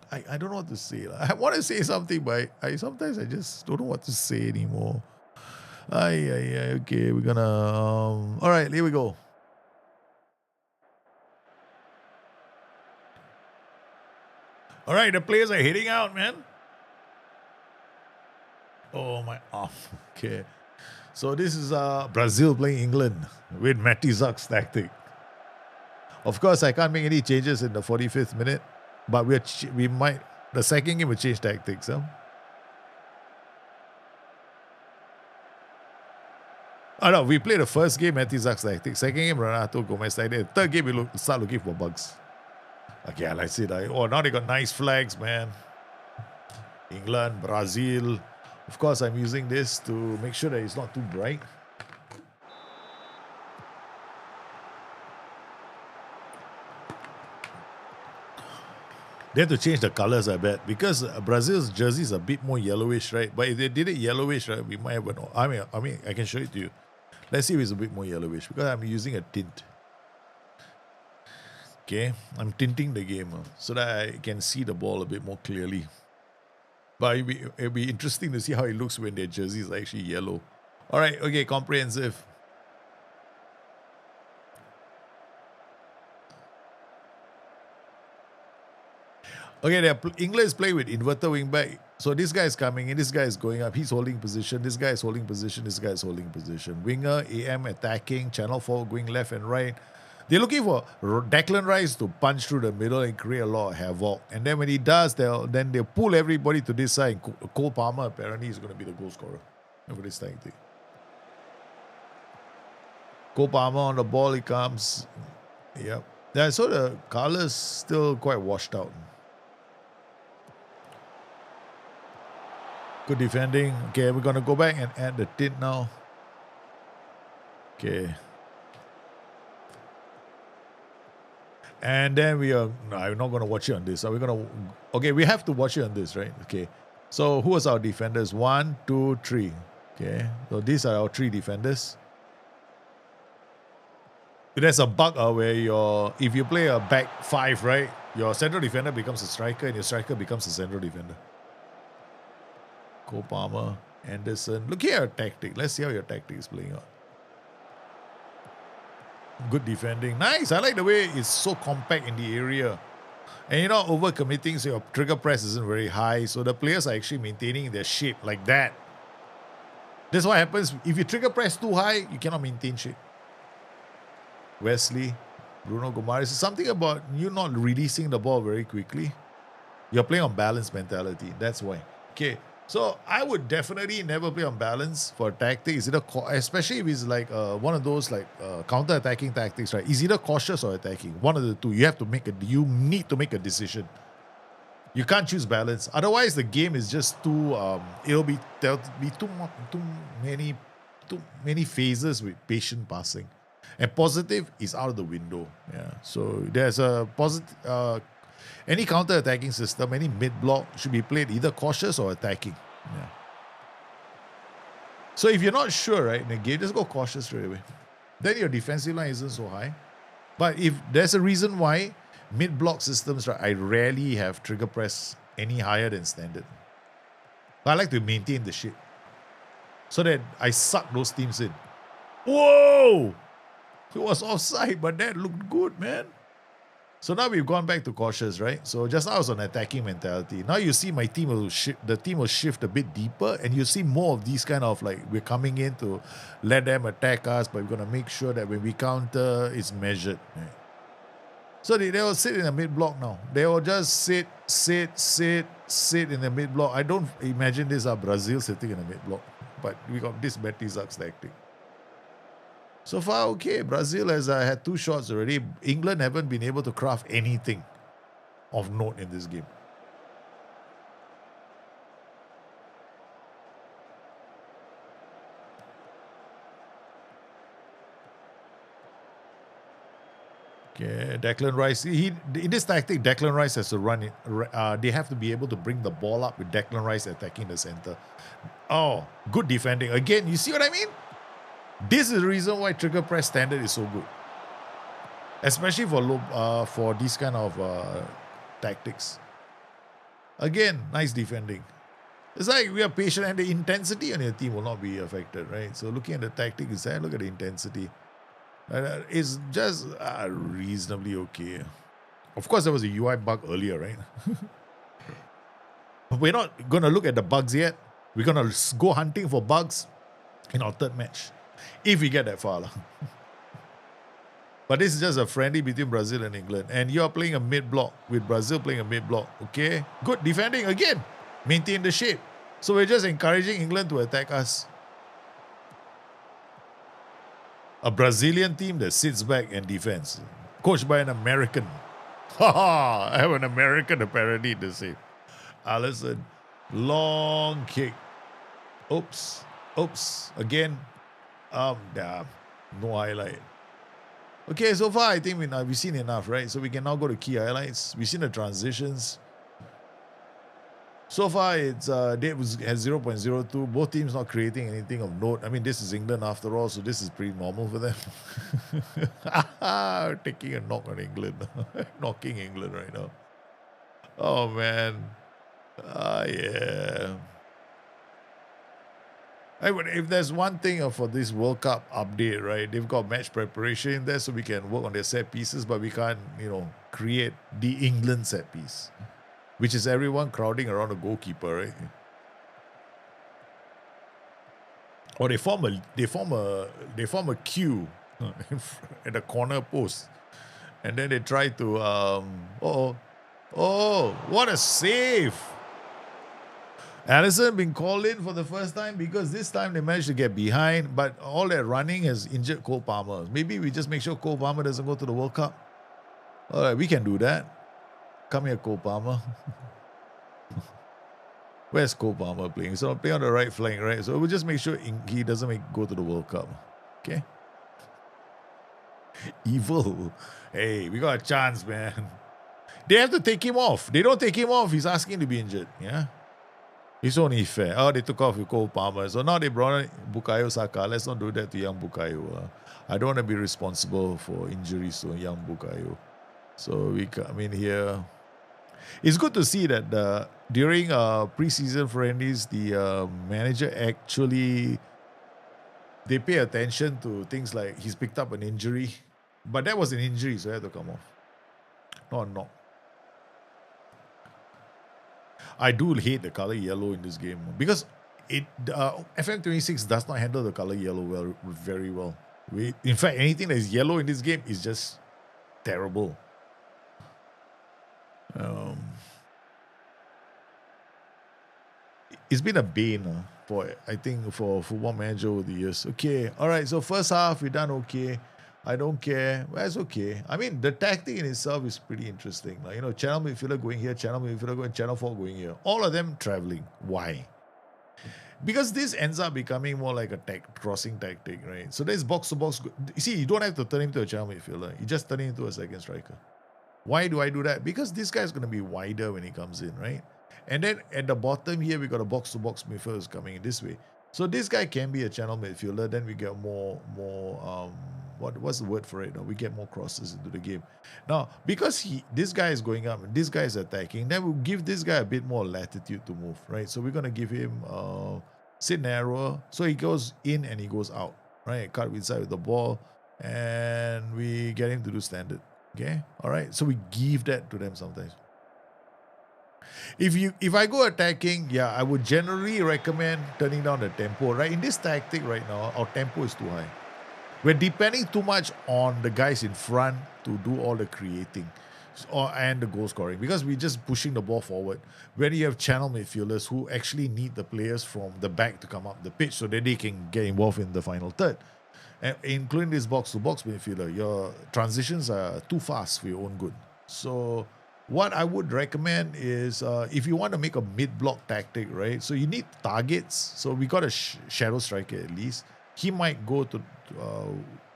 I don't know what to say. I want to say something, but sometimes I just don't know what to say anymore. Okay, we're gonna. All right, here we go. All right, the players are hitting out, man. Oh my. Oh, okay. So this is Brazil playing England with Matty Zuck's tactic. Of course, I can't make any changes in the 45th minute, but we might. The second game will change tactics. Huh? Oh no, we played the first game Matty Zuck's tactic. Second game Renato Gomez tactic. Third game we start looking for bugs. Okay, I see that. Oh, now they got nice flags, man. England, Brazil. Of course, I'm using this to make sure that it's not too bright. They have to change the colors, I bet, because Brazil's jersey is a bit more yellowish, right? But if they did it yellowish, right, we might have an. I mean, I can show it to you. Let's see if it's a bit more yellowish because I'm using a tint. Okay, I'm tinting the game so that I can see the ball a bit more clearly. But it'll be interesting to see how it looks when their jersey is actually yellow. All right, okay, comprehensive. Okay, England is playing with inverted wing back. So this guy is coming in, this guy is going up, he's holding position, this guy is holding position, this guy is holding position. Winger, AM attacking, channel forward, going left and right. They're looking for Declan Rice to punch through the middle and create a lot of havoc. And then when he does, they'll pull everybody to this side. Cole Palmer apparently is going to be the goal scorer for this tactic. Cole Palmer on the ball, he comes. Yep. Yeah, so the colors still quite washed out. Good defending. Okay, we're going to go back and add the tint now. Okay. And then I'm not going to watch it on this. Okay, we have to watch it on this, right? Okay. So who was our defenders? 1, 2, 3. Okay. So these are our 3 defenders. There's a bug where if you play a back 5, right? Your central defender becomes a striker and your striker becomes a central defender. Cole Palmer, Anderson. Look here, your tactic. Let's see how your tactic is playing out. Good defending. Nice. I like the way it's so compact in the area. And you're not over-committing, so your trigger press isn't very high. So the players are actually maintaining their shape like that. That's what happens. If you trigger press too high, you cannot maintain shape. Wesley, Bruno Gomares. It's something about you not releasing the ball very quickly. You're playing on balance mentality. That's why. Okay. So I would definitely never play on balance for a tactic. Is either especially if it's like one of those like counter-attacking tactics, right? Is either cautious or attacking. One of the two. You need to make a decision. You can't choose balance. Otherwise, the game is just too. There'll be too many phases with patient passing, and positive is out of the window. Yeah. So there's a positive. Any counter-attacking system, any mid-block should be played either cautious or attacking. Yeah. So if you're not sure, right, in the game, just go cautious straight away. Then your defensive line isn't so high. But if there's a reason why mid-block systems, right, I rarely have trigger press any higher than standard. But I like to maintain the shit so that I suck those teams in. Whoa! It was offside, but that looked good, man. So now we've gone back to cautious, right? So just now I was on attacking mentality. Now you see my team will shift a bit deeper, and you see more of these kind of like we're coming in to let them attack us, but we're gonna make sure that when we counter, it's measured. Right? So they will sit in the mid block now. They will just sit in the mid block. I don't imagine this are Brazil sitting in the mid block, but we got this Betty-Zuck's tactic. So far, okay. Brazil has had 2 shots already. England haven't been able to craft anything of note in this game. Okay, Declan Rice. In this tactic, Declan Rice has to run it. They have to be able to bring the ball up with Declan Rice attacking the center. Oh, good defending. Again, you see what I mean? This is the reason why trigger press standard is so good, especially for these kind of tactics. Again, nice defending. It's like we are patient, and the intensity on your team will not be affected, right? So looking at the tactic, look at the intensity. It's just reasonably okay. Of course, there was a UI bug earlier, right? But we're not going to look at the bugs yet. We're going to go hunting for bugs in our third match. If we get that far. But this is just a friendly between Brazil and England. And you're playing a mid-block with Brazil playing a mid-block. Okay? Good defending again. Maintain the shape. So we're just encouraging England to attack us. A Brazilian team that sits back and defends. Coached by an American. Haha! I have an American apparently to say. Alisson. Long kick. Oops. Again. No highlight. Okay, so far I think we've seen enough, right? So we can now go to key highlights. We've seen the transitions. So far, it's Dave has 0.02. Both teams not creating anything of note. I mean, this is England after all, so this is pretty normal for them. Taking a knock on England. Knocking England right now. Oh, man. Yeah. If there's one thing for this World Cup update, right, they've got match preparation in there so we can work on their set pieces, but we can't, create the England set piece, which is everyone crowding around the goalkeeper, right? Or they form a queue at the corner post, and then they try to what a save! Allison been called in for the first time because this time they managed to get behind, but all that running has injured Cole Palmer. Maybe we just make sure Cole Palmer doesn't go to the World Cup. All right, we can do that. Come here, Cole Palmer. Where's Cole Palmer playing? So playing on the right flank, right? So we'll just make sure he doesn't go to the World Cup. Okay? Evil. Hey, we got a chance, man. They have to take him off. They don't take him off, he's asking to be injured. Yeah? It's only fair. Oh, they took off with Cole Palmer. So now they brought in Bukayo Saka. Let's not do that to young Bukayo. I don't want to be responsible for injuries to young Bukayo. So we come in here. It's good to see that during pre-season friendlies, the manager actually, they pay attention to things like he's picked up an injury. But that was an injury, so he had to come off. Not a knock. I do hate the color yellow in this game because FM26 does not handle the color yellow very well. In fact, anything that is yellow in this game is just terrible. It's been a bane for Football Manager over the years. Okay, all right. So first half we done okay. I don't care. Well, it's okay. I mean, the tactic in itself is pretty interesting. Like, channel midfielder going here, channel midfielder going, channel 4 going here. All of them traveling. Why? Because this ends up becoming more like a crossing tactic, right? So there's box to box. You see, you don't have to turn him to a channel midfielder. You just turn him into a second striker. Why do I do that? Because this guy's going to be wider when he comes in, right? And then at the bottom here, we got a box to box midfielders coming in this way. So this guy can be a channel midfielder. Then we get more what's the word for it? We get more crosses into the game. Now, because this guy is going up and this guy is attacking, then we'll give this guy a bit more latitude to move, right? So we're going to give him sit narrower. So he goes in and he goes out, right? Cut inside with the ball and we get him to do standard. Okay? All right? So we give that to them sometimes. If I go attacking, yeah, I would generally recommend turning down the tempo, right? In this tactic right now, our tempo is too high. We're depending too much on the guys in front to do all the creating and the goal scoring because we're just pushing the ball forward. When you have channel midfielders who actually need the players from the back to come up the pitch so that they can get involved in the final third. And including this box-to-box midfielder, your transitions are too fast for your own good. So what I would recommend is if you want to make a mid-block tactic, right? So you need targets. So we got a shadow striker at least. He might go to.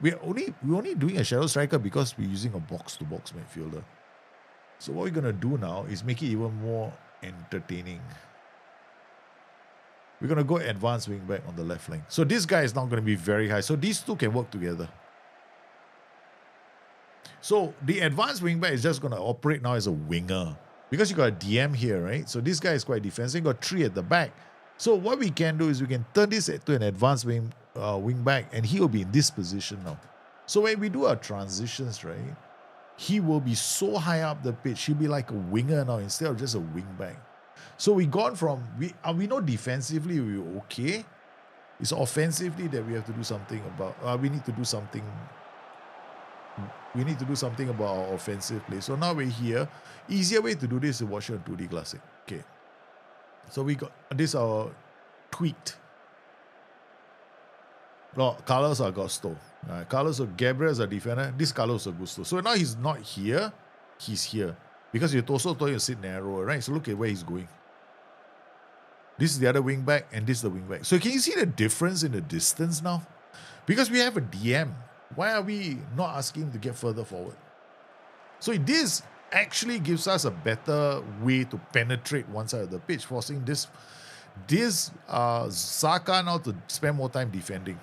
We're only doing a shadow striker because we're using a box-to-box midfielder. So what we're gonna do now is make it even more entertaining. We're gonna go advanced wing back on the left flank. So this guy is not gonna be very high. So these two can work together. So the advanced wing back is just gonna operate now as a winger because you got a DM here, right? So this guy is quite defensive. You got 3 at the back. So what we can do is we can turn this to an advanced wing back and he will be in this position now. So when we do our transitions, right, he will be so high up the pitch. He'll be like a winger now instead of just a wing back. So we gone from, we know defensively we're okay. It's offensively that we have to do something about, we need to do something about our offensive play. So now we're here. Easier way to do this is watch it on 2D Classic. Okay. So we got this our tweaked. No, Carlos Augusto. Carlos Gabriel is a defender. This Carlos Augusto. So now he's not here. He's here. Because you also told you to sit narrower, right? So look at where he's going. This is the other wing back and this is the wing back. So can you see the difference in the distance now? Because we have a DM. Why are we not asking him to get further forward? So this actually gives us a better way to penetrate one side of the pitch, forcing this Saka now to spend more time defending.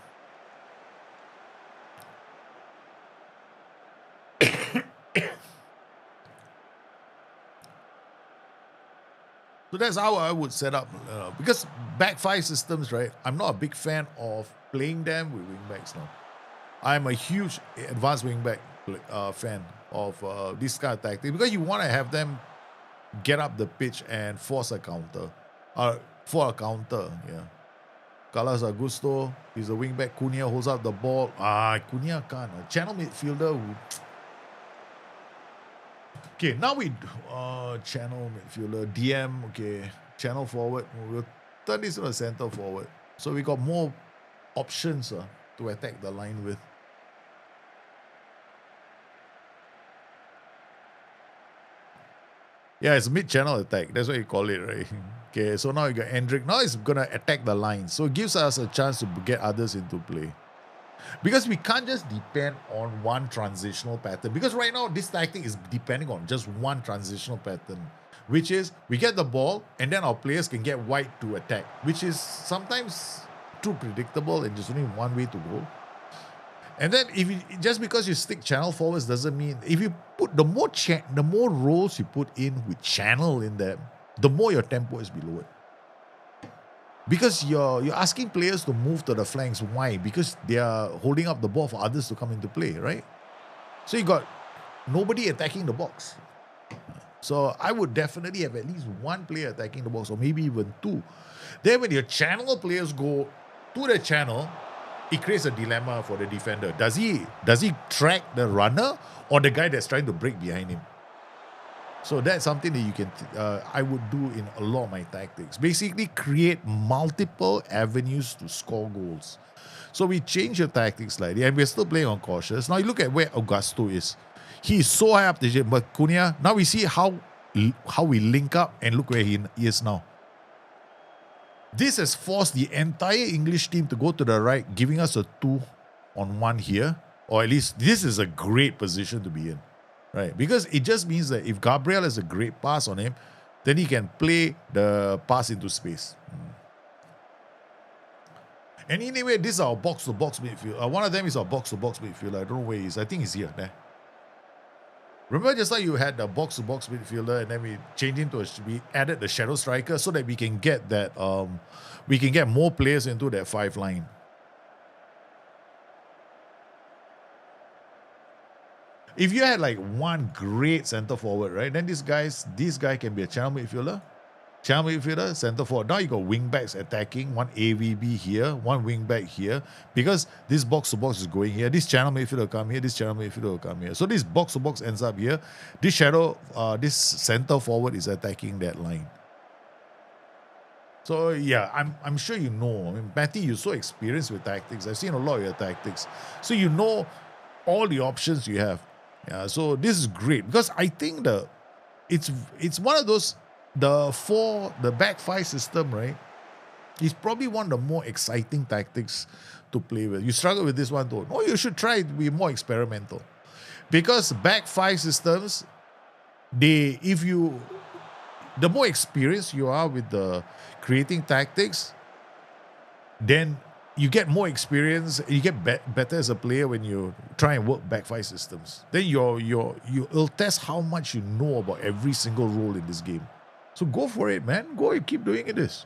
So that's how I would set up. Because back five systems, right? I'm not a big fan of playing them with wingbacks now. I'm a huge advanced wingback fan of this kind of tactic because you want to have them get up the pitch and force a counter. For a counter, yeah. Carlos Augusto, he's a wingback. Cunha holds up the ball. Cunha can't. A channel midfielder would... Okay, now we channel midfielder, DM, okay, channel forward. We'll turn this into a center forward. So we got more options to attack the line with. Yeah, it's mid-channel attack. That's what you call it, right? Okay, so now you got Hendrick. Now it's going to attack the line. So it gives us a chance to get others into play. Because we can't just depend on one transitional pattern. Because right now, this tactic is depending on just one transitional pattern. Which is, we get the ball, and then our players can get wide to attack. Which is sometimes too predictable, and there's only one way to go. And then, just because you stick channel forwards doesn't mean... If you put the more roles you put in with channel in them, the more your tempo is below it. Because you're asking players to move to the flanks. Why? Because they are holding up the ball for others to come into play, right? So you got nobody attacking the box. So I would definitely have at least one player attacking the box, or maybe even two. Then when your channel players go to the channel, it creates a dilemma for the defender. Does he track the runner or the guy that's trying to break behind him? So that's something that you can, I would do in a lot of my tactics. Basically, create multiple avenues to score goals. So we change your tactics slightly, and we're still playing on cautious. Now you look at where Augusto is. He is so high up the gym, but Cunha, now we see how we link up, and look where he is now. This has forced the entire English team to go to the right, giving us a 2-on-1 here. Or at least this is a great position to be in. Right? Because it just means that if Gabriel has a great pass on him, then he can play the pass into space. And anyway, this is our box-to-box midfield. One of them is our box-to-box midfielder. I don't know where he is. I think he's here. There. Remember just like you had the box-to-box midfielder, and then we changed him we added the shadow striker so that we can get that we can get more players into that 5 line. If you had like one great center forward, right, then this guy can be a channel midfielder, center forward. Now you got wing backs attacking, one AVB here, one wing back here, because this box to box is going here. This channel midfielder will come here, this channel midfielder will come here. So this box to box ends up here. This center forward is attacking that line. So yeah, I'm sure you know. I mean, Matty, you're so experienced with tactics. I've seen a lot of your tactics, so you know all the options you have. Yeah, so this is great because I think it's one of those the back 5 system, right? It's probably one of the more exciting tactics to play with. You struggle with this one though. No, you should try to be more experimental. Because back 5 systems, the more experienced you are with the creating tactics, then you get more experience, you get better as a player when you try and work back 5 systems. Then you'll test how much you know about every single role in this game. So go for it, man. Go and keep doing this.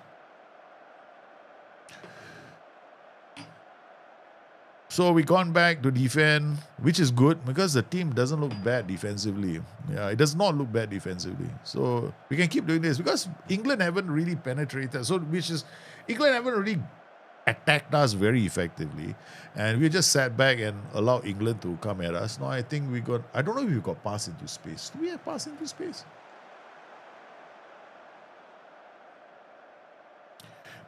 So we gone back to defend, which is good because the team doesn't look bad defensively. Yeah, it does not look bad defensively. So we can keep doing this because England haven't really penetrated. So England haven't really attacked us very effectively, and we just sat back and allowed England to come at us. Now I think I don't know if we got pass into space. Do we have pass into space?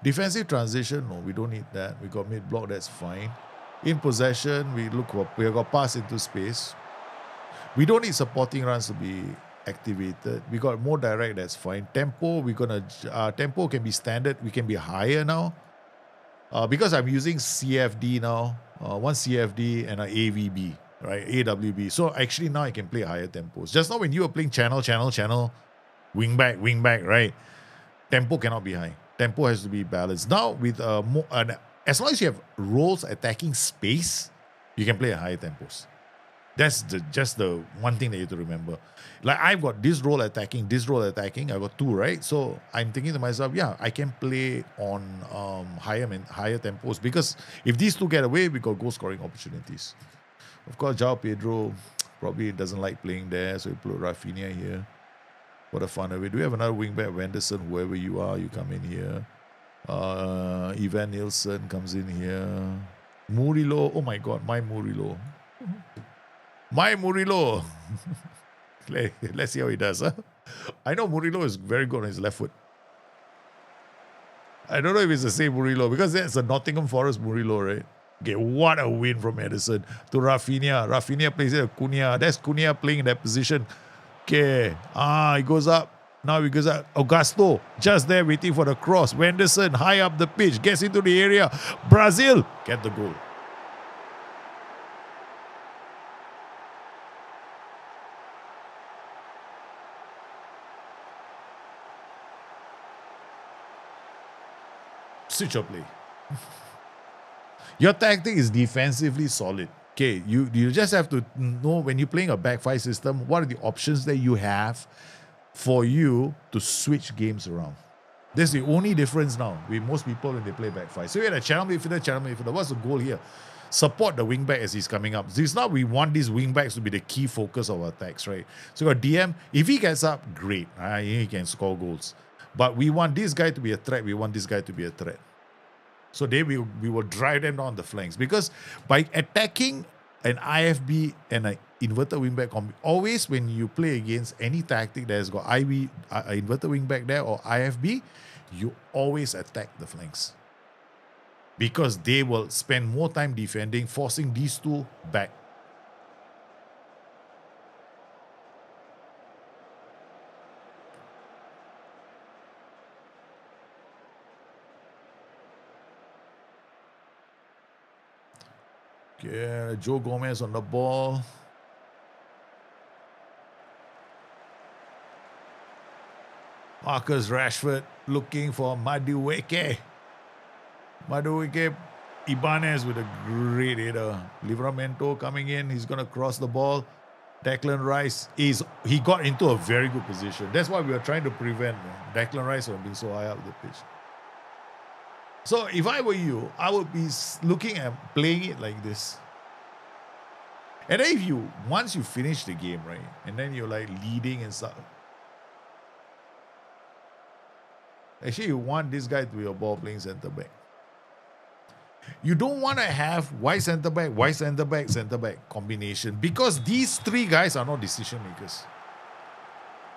Defensive transition, no, we don't need that. We got mid block, that's fine. In possession, we have got pass into space. We don't need supporting runs to be activated. We got more direct, that's fine. Tempo, tempo can be standard. We can be higher now. Because I'm using CFD now, one CFD and an AVB. right? AWB. So actually now I can play higher tempos. Just now when you were playing channel, wing back, right? Tempo cannot be high. Tempo has to be balanced. Now with as long as you have roles attacking space, you can play at higher tempos. That's just the one thing that you have to remember. Like I've got this role attacking. I've got two, right? So I'm thinking to myself, yeah, I can play on higher tempos because if these two get away, we got goal scoring opportunities. Of course, João Pedro probably doesn't like playing there, so we put Rafinha here. What a fun of it. Do we have another wingback, Wenderson, whoever you are, you come in here. Ivan Nilsson comes in here. Murillo, oh my God, my Murillo. Let's see how he does. Huh? I know Murillo is very good on his left foot. I don't know if it's the same Murillo because that's a Nottingham Forest Murillo, right? Okay, what a win from Edison to Rafinha. Rafinha plays it at Cunha. That's Cunha playing in that position. Okay, he goes up. Now he goes up. Augusto just there waiting for the cross. Wenderson high up the pitch, gets into the area. Brazil get the goal. Switch your play. Your tactic is defensively solid. Okay, you just have to know when you're playing a back five system, what are the options that you have for you to switch games around. That's the only difference now with most people when they play back five. So we had a channel midfielder. What's the goal here? Support the wingback as he's coming up. This is not we want these wingbacks to be the key focus of our attacks, right? So we got DM. If he gets up, great. He can score goals. But we want this guy to be a threat. We want this guy to be a threat. So we will drive them down the flanks. Because by attacking an IFB and an inverted wingback combi, always when you play against any tactic that has got inverted wingback there or IFB, you always attack the flanks. Because they will spend more time defending, forcing these two back. Okay, Joe Gomez on the ball. Marcus Rashford looking for Madueke. Ibanez with a great header. Livramento coming in. He's going to cross the ball. Declan Rice, he got into a very good position. That's why we are trying to prevent Declan Rice from being so high up the pitch. So if I were you, I would be looking at playing it like this. And then once you finish the game, right, and then you're like leading and stuff. Actually, you want this guy to be a ball playing centre back. You don't want to have wide centre back combination because these three guys are not decision makers.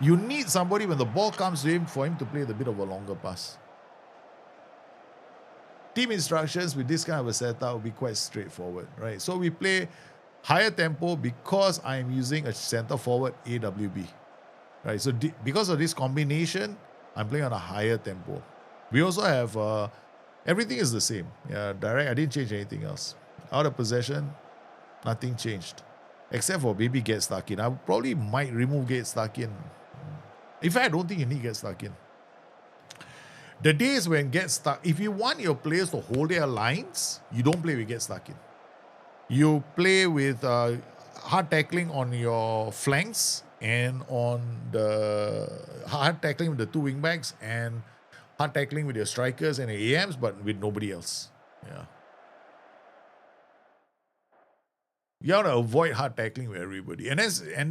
You need somebody when the ball comes to him for him to play the bit of a longer pass. Team instructions with this kind of a setup will be quite straightforward, right? So we play higher tempo because I'm using a centre forward AWB, right? So because of this combination, I'm playing on a higher tempo. We also have everything is the same. Yeah, direct. I didn't change anything else. Out of possession, nothing changed, except for maybe get stuck in. I probably might remove get stuck in. In fact, I don't think you need get stuck in. The days when get stuck, if you want your players to hold their lines, you don't play with get stuck in. You play with hard tackling on your flanks and on the hard tackling with the two wing backs and hard tackling with your strikers and the AMs, but with nobody else. Yeah. You want to avoid hard tackling with everybody. And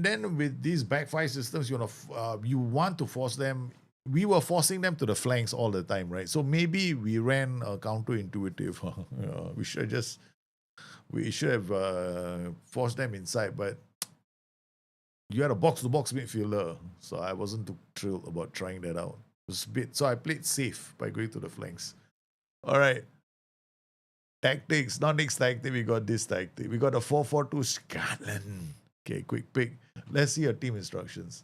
then with these back five systems, you want to force them. We were forcing them to the flanks all the time, right? So maybe we ran counterintuitive. We should have forced them inside, but you had a box-to-box midfielder, so I wasn't too thrilled about trying that out. It was a bit, so I played safe by going to the flanks. All right. Tactics. Now next tactic, we got this tactic. We got a 4-4-2 Scotland. Okay, quick pick. Let's see your team instructions.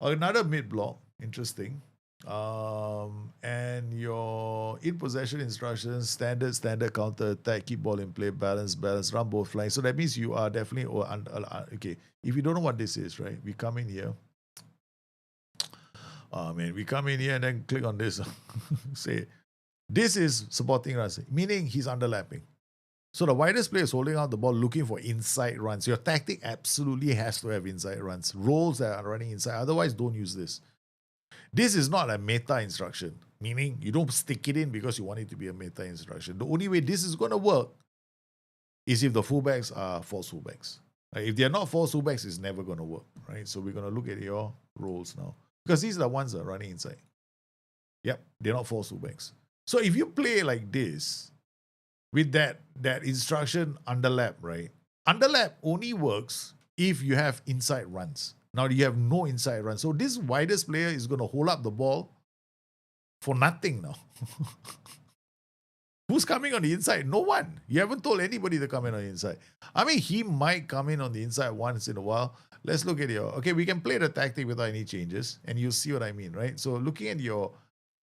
Another mid block. Interesting. And your in possession instructions, standard counter attack, keep ball in play, balance, run both flanks. So that means you are definitely okay. If you don't know what this is, right? We come in here. We come in here and then click on this. Say this is supporting runs, meaning he's underlapping. So the widest player is holding out the ball, looking for inside runs. Your tactic absolutely has to have inside runs. Roles that are running inside. Otherwise, don't use this. This is not a meta instruction, meaning you don't stick it in because you want it to be a meta instruction. The only way this is going to work is if the fullbacks are false fullbacks. Right? If they're not false fullbacks, it's never going to work. Right? So we're going to look at your roles now. Because these are the ones that are running inside. Yep, they're not false fullbacks. So if you play like this, with that instruction underlap, right? Underlap only works if you have inside runs. Now you have no inside runs. So this widest player is going to hold up the ball for nothing now. Who's coming on the inside? No one. You haven't told anybody to come in on the inside. I mean, he might come in on the inside once in a while. Let's look at your... Okay, we can play the tactic without any changes, and you'll see what I mean, right? So looking at your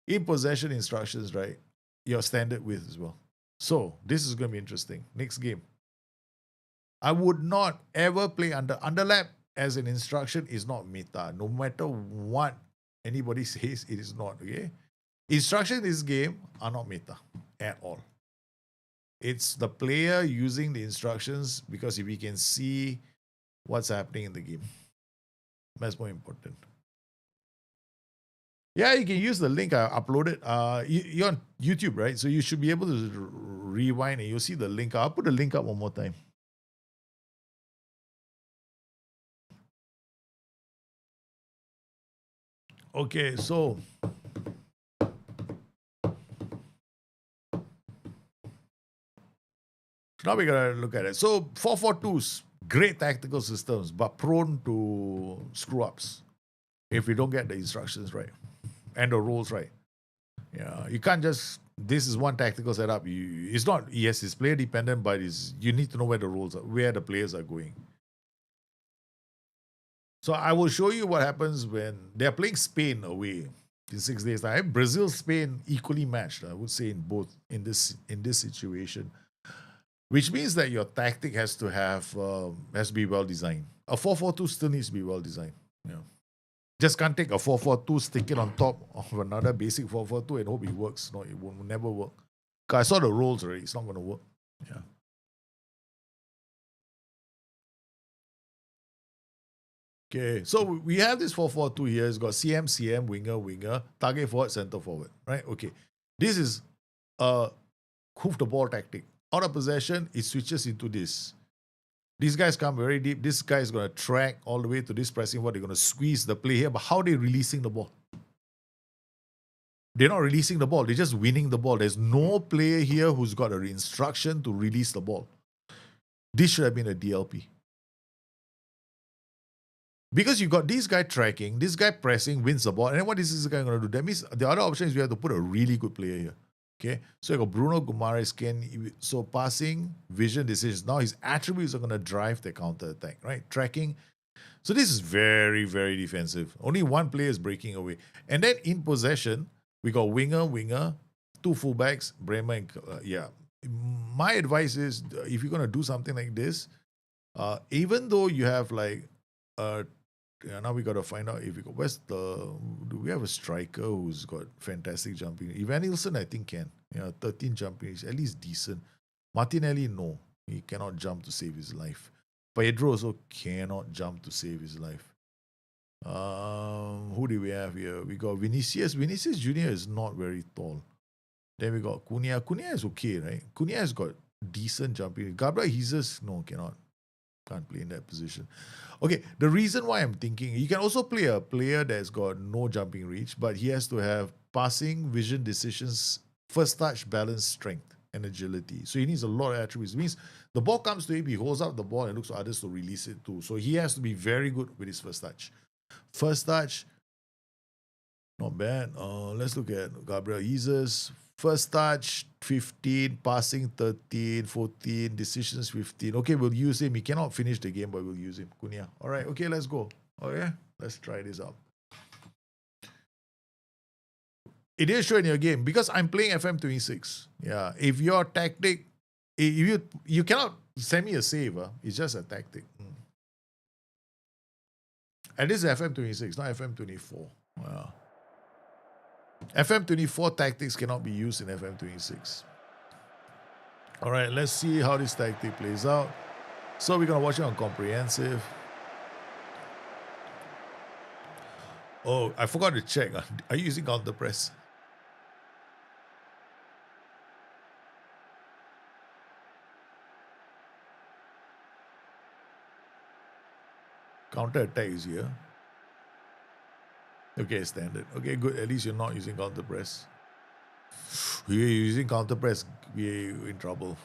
in possession instructions, right? Your standard width as well. So this is going to be interesting. Next game. I would not ever play underlap as an instruction is not meta. No matter what anybody says, it is not. Okay. Instructions in this game are not meta at all. It's the player using the instructions because if he can see what's happening in the game. That's more important. Yeah, you can use the link I uploaded. You're on YouTube, right? So you should be able to rewind and you'll see the link. I'll put the link up one more time. Okay, so now we're going to look at it. So 4-4-2s, great tactical systems, but prone to screw-ups if we don't get the instructions right and the rules right. Yeah, you can't just... This is one tactical setup. It's not... Yes, it's player dependent, but you need to know where the rules are, where the players are going. So I will show you what happens when they're playing Spain away in 6 days' time. Brazil, Spain equally matched, I would say, in this situation, which means that your tactic has to be well designed. A 4-4-2 still needs to be well designed. Yeah. Just can't take a 4-4-2, stick it on top of another basic 4-4-2 and hope it works. No, it will never work. Because I saw the roles already. It's not going to work. Yeah. Okay, so we have this 4-4-2 here. It's got CM, winger, target forward, center forward, right? Okay, this is a hoof the ball tactic. Out of possession, it switches into this. These guys come very deep. This guy is going to track all the way to this pressing forward. They're going to squeeze the play here, but how are they releasing the ball? They're not releasing the ball. They're just winning the ball. There's no player here who's got an instruction to release the ball. This should have been a DLP. Because you got this guy tracking, this guy pressing, wins the ball. And then what is this guy going to do? That means the other option is we have to put a really good player here. Okay, so you got Bruno Guimaraes, so passing, vision, decisions. Now his attributes are going to drive the counter attack, right? Tracking. So this is very, very defensive. Only one player is breaking away. And then in possession, we got winger, two fullbacks, Bremer and yeah. My advice is if you're going to do something like this, even though you have like now we got to find out if we got do we have a striker who's got fantastic jumping? Evan Nilsson, I think, can. 13 jumping is at least decent. Martinelli, no, he cannot jump to save his life. Pedro also cannot jump to save his life. Who do we have here? We got Vinicius. Vinicius Junior is not very tall. Then we got Cunha. Cunha is okay, right? Cunha has got decent jumping. Gabriel Jesus, no, cannot. Can't play in that position. Okay, the reason why I'm thinking, you can also play a player that's got no jumping reach, but he has to have passing, vision, decisions, first touch, balance, strength, and agility. So he needs a lot of attributes. It means the ball comes to him, he holds up the ball and looks for others to release it too. So he has to be very good with his first touch. First touch, not bad. Let's look at Gabriel Jesus. First touch, 15. Passing, 13. 14. Decisions, 15. Okay, we'll use him. He cannot finish the game, but we'll use him. Cunha. All right, okay, let's go. Okay, let's try this out. It is show in your game because I'm playing FM26. Yeah. If your tactic, if you cannot send me a save, it's just a tactic. And this is FM26, not FM24. Wow. FM24 tactics cannot be used in FM26. All right, let's see how this tactic plays out. So we're going to watch it on comprehensive. Oh, I forgot to check. Are you using counter press? Counter attack is here. Okay, standard. Okay, good. At least you're not using counter press. If you're using counter press, we're in trouble.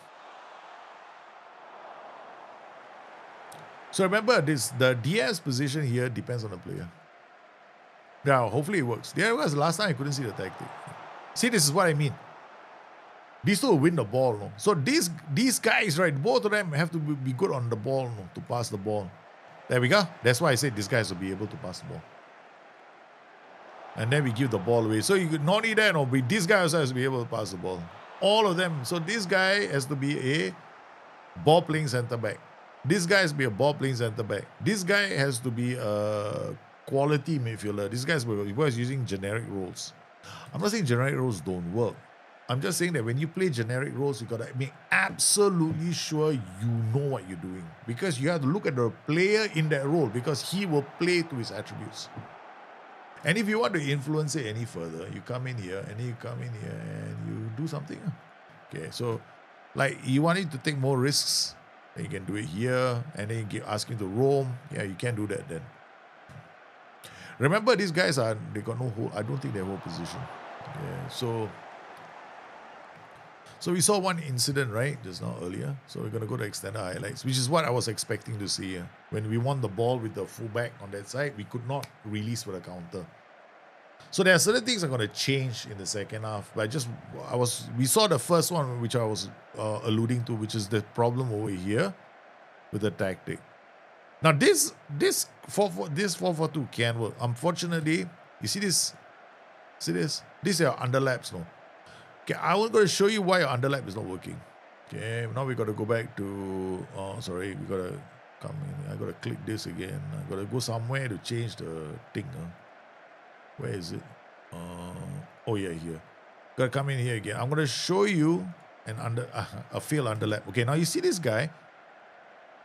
So remember this, the DS position here depends on the player. Now, hopefully it works. There was last time I couldn't see the tactic. See, this is what I mean. These two will win the ball. No? So these guys, right, both of them have to be good on the ball, no, to pass the ball. There we go. That's why I said these guys will be able to pass the ball. And then we give the ball away. So you could not need that, no, but this guy also has to be able to pass the ball. All of them. So this guy has to be a ball playing centre back. This guy has to be a ball playing centre back. This guy has to be a quality midfielder. This guy's using generic roles. I'm not saying generic roles don't work. I'm just saying that when you play generic roles, you gotta make absolutely sure you know what you're doing. Because you have to look at the player in that role because he will play to his attributes. And if you want to influence it any further, you come in here and then you come in here and you do something. Okay, so like you want it to take more risks, then you can do it here and then you ask him to roam. Yeah, you can do that then. Remember, these guys they got no hold. I don't think they hold position. Yeah, so we saw one incident, right, just now earlier. So we're going to go to extended highlights, which is what I was expecting to see. When we won the ball with the fullback on that side, we could not release for the counter. So there are certain things that are going to change in the second half. But we saw the first one, which I was alluding to, which is the problem over here with the tactic. Now this 4-4-2 can work. Unfortunately, you see this? See this? These are underlaps, no? Okay, I was going to show you why your underlap is not working. Okay, now we got to go back to, we got to come in. I got to click this again. I got to go somewhere to change the thing. Where is it? Oh yeah, here. Got to come in here again. I'm going to show you a failed underlap. Okay, now you see this guy.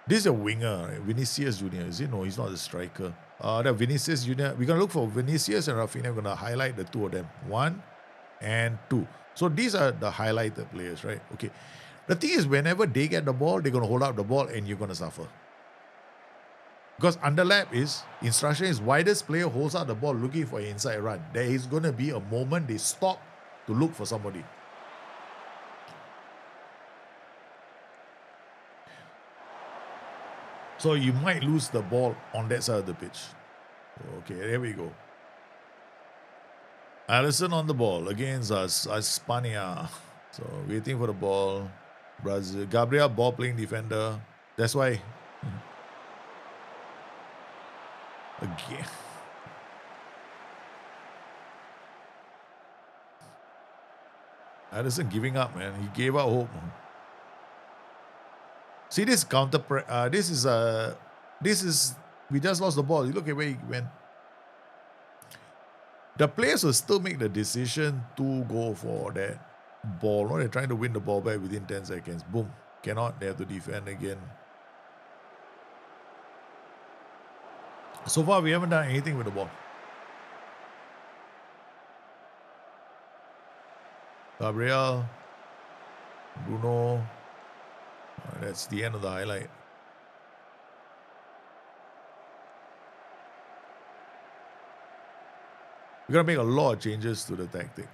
This is a winger, right? Vinicius Jr. Is it? No, he's not a striker. That Vinicius Jr. We're going to look for Vinicius and Rafinha. We're going to highlight the two of them. 1 and 2. So these are the highlighted players, right? Okay. The thing is, whenever they get the ball, they're going to hold out the ball and you're going to suffer. Because underlap instruction is widest player holds out the ball looking for an inside run. There is going to be a moment they stop to look for somebody. So you might lose the ball on that side of the pitch. Okay, there we go. Alisson on the ball against Spania. So waiting for the ball. Brazil. Gabriel, ball playing defender. That's why. Again. Alisson giving up, man. He gave up hope. See this counter. This is. We just lost the ball. You look at where he went. The players will still make the decision to go for that ball. No, they're trying to win the ball back within 10 seconds. Boom. Cannot. They have to defend again. So far, we haven't done anything with the ball. Gabriel. Bruno. That's the end of the highlight. We're going to make a lot of changes to the tactic.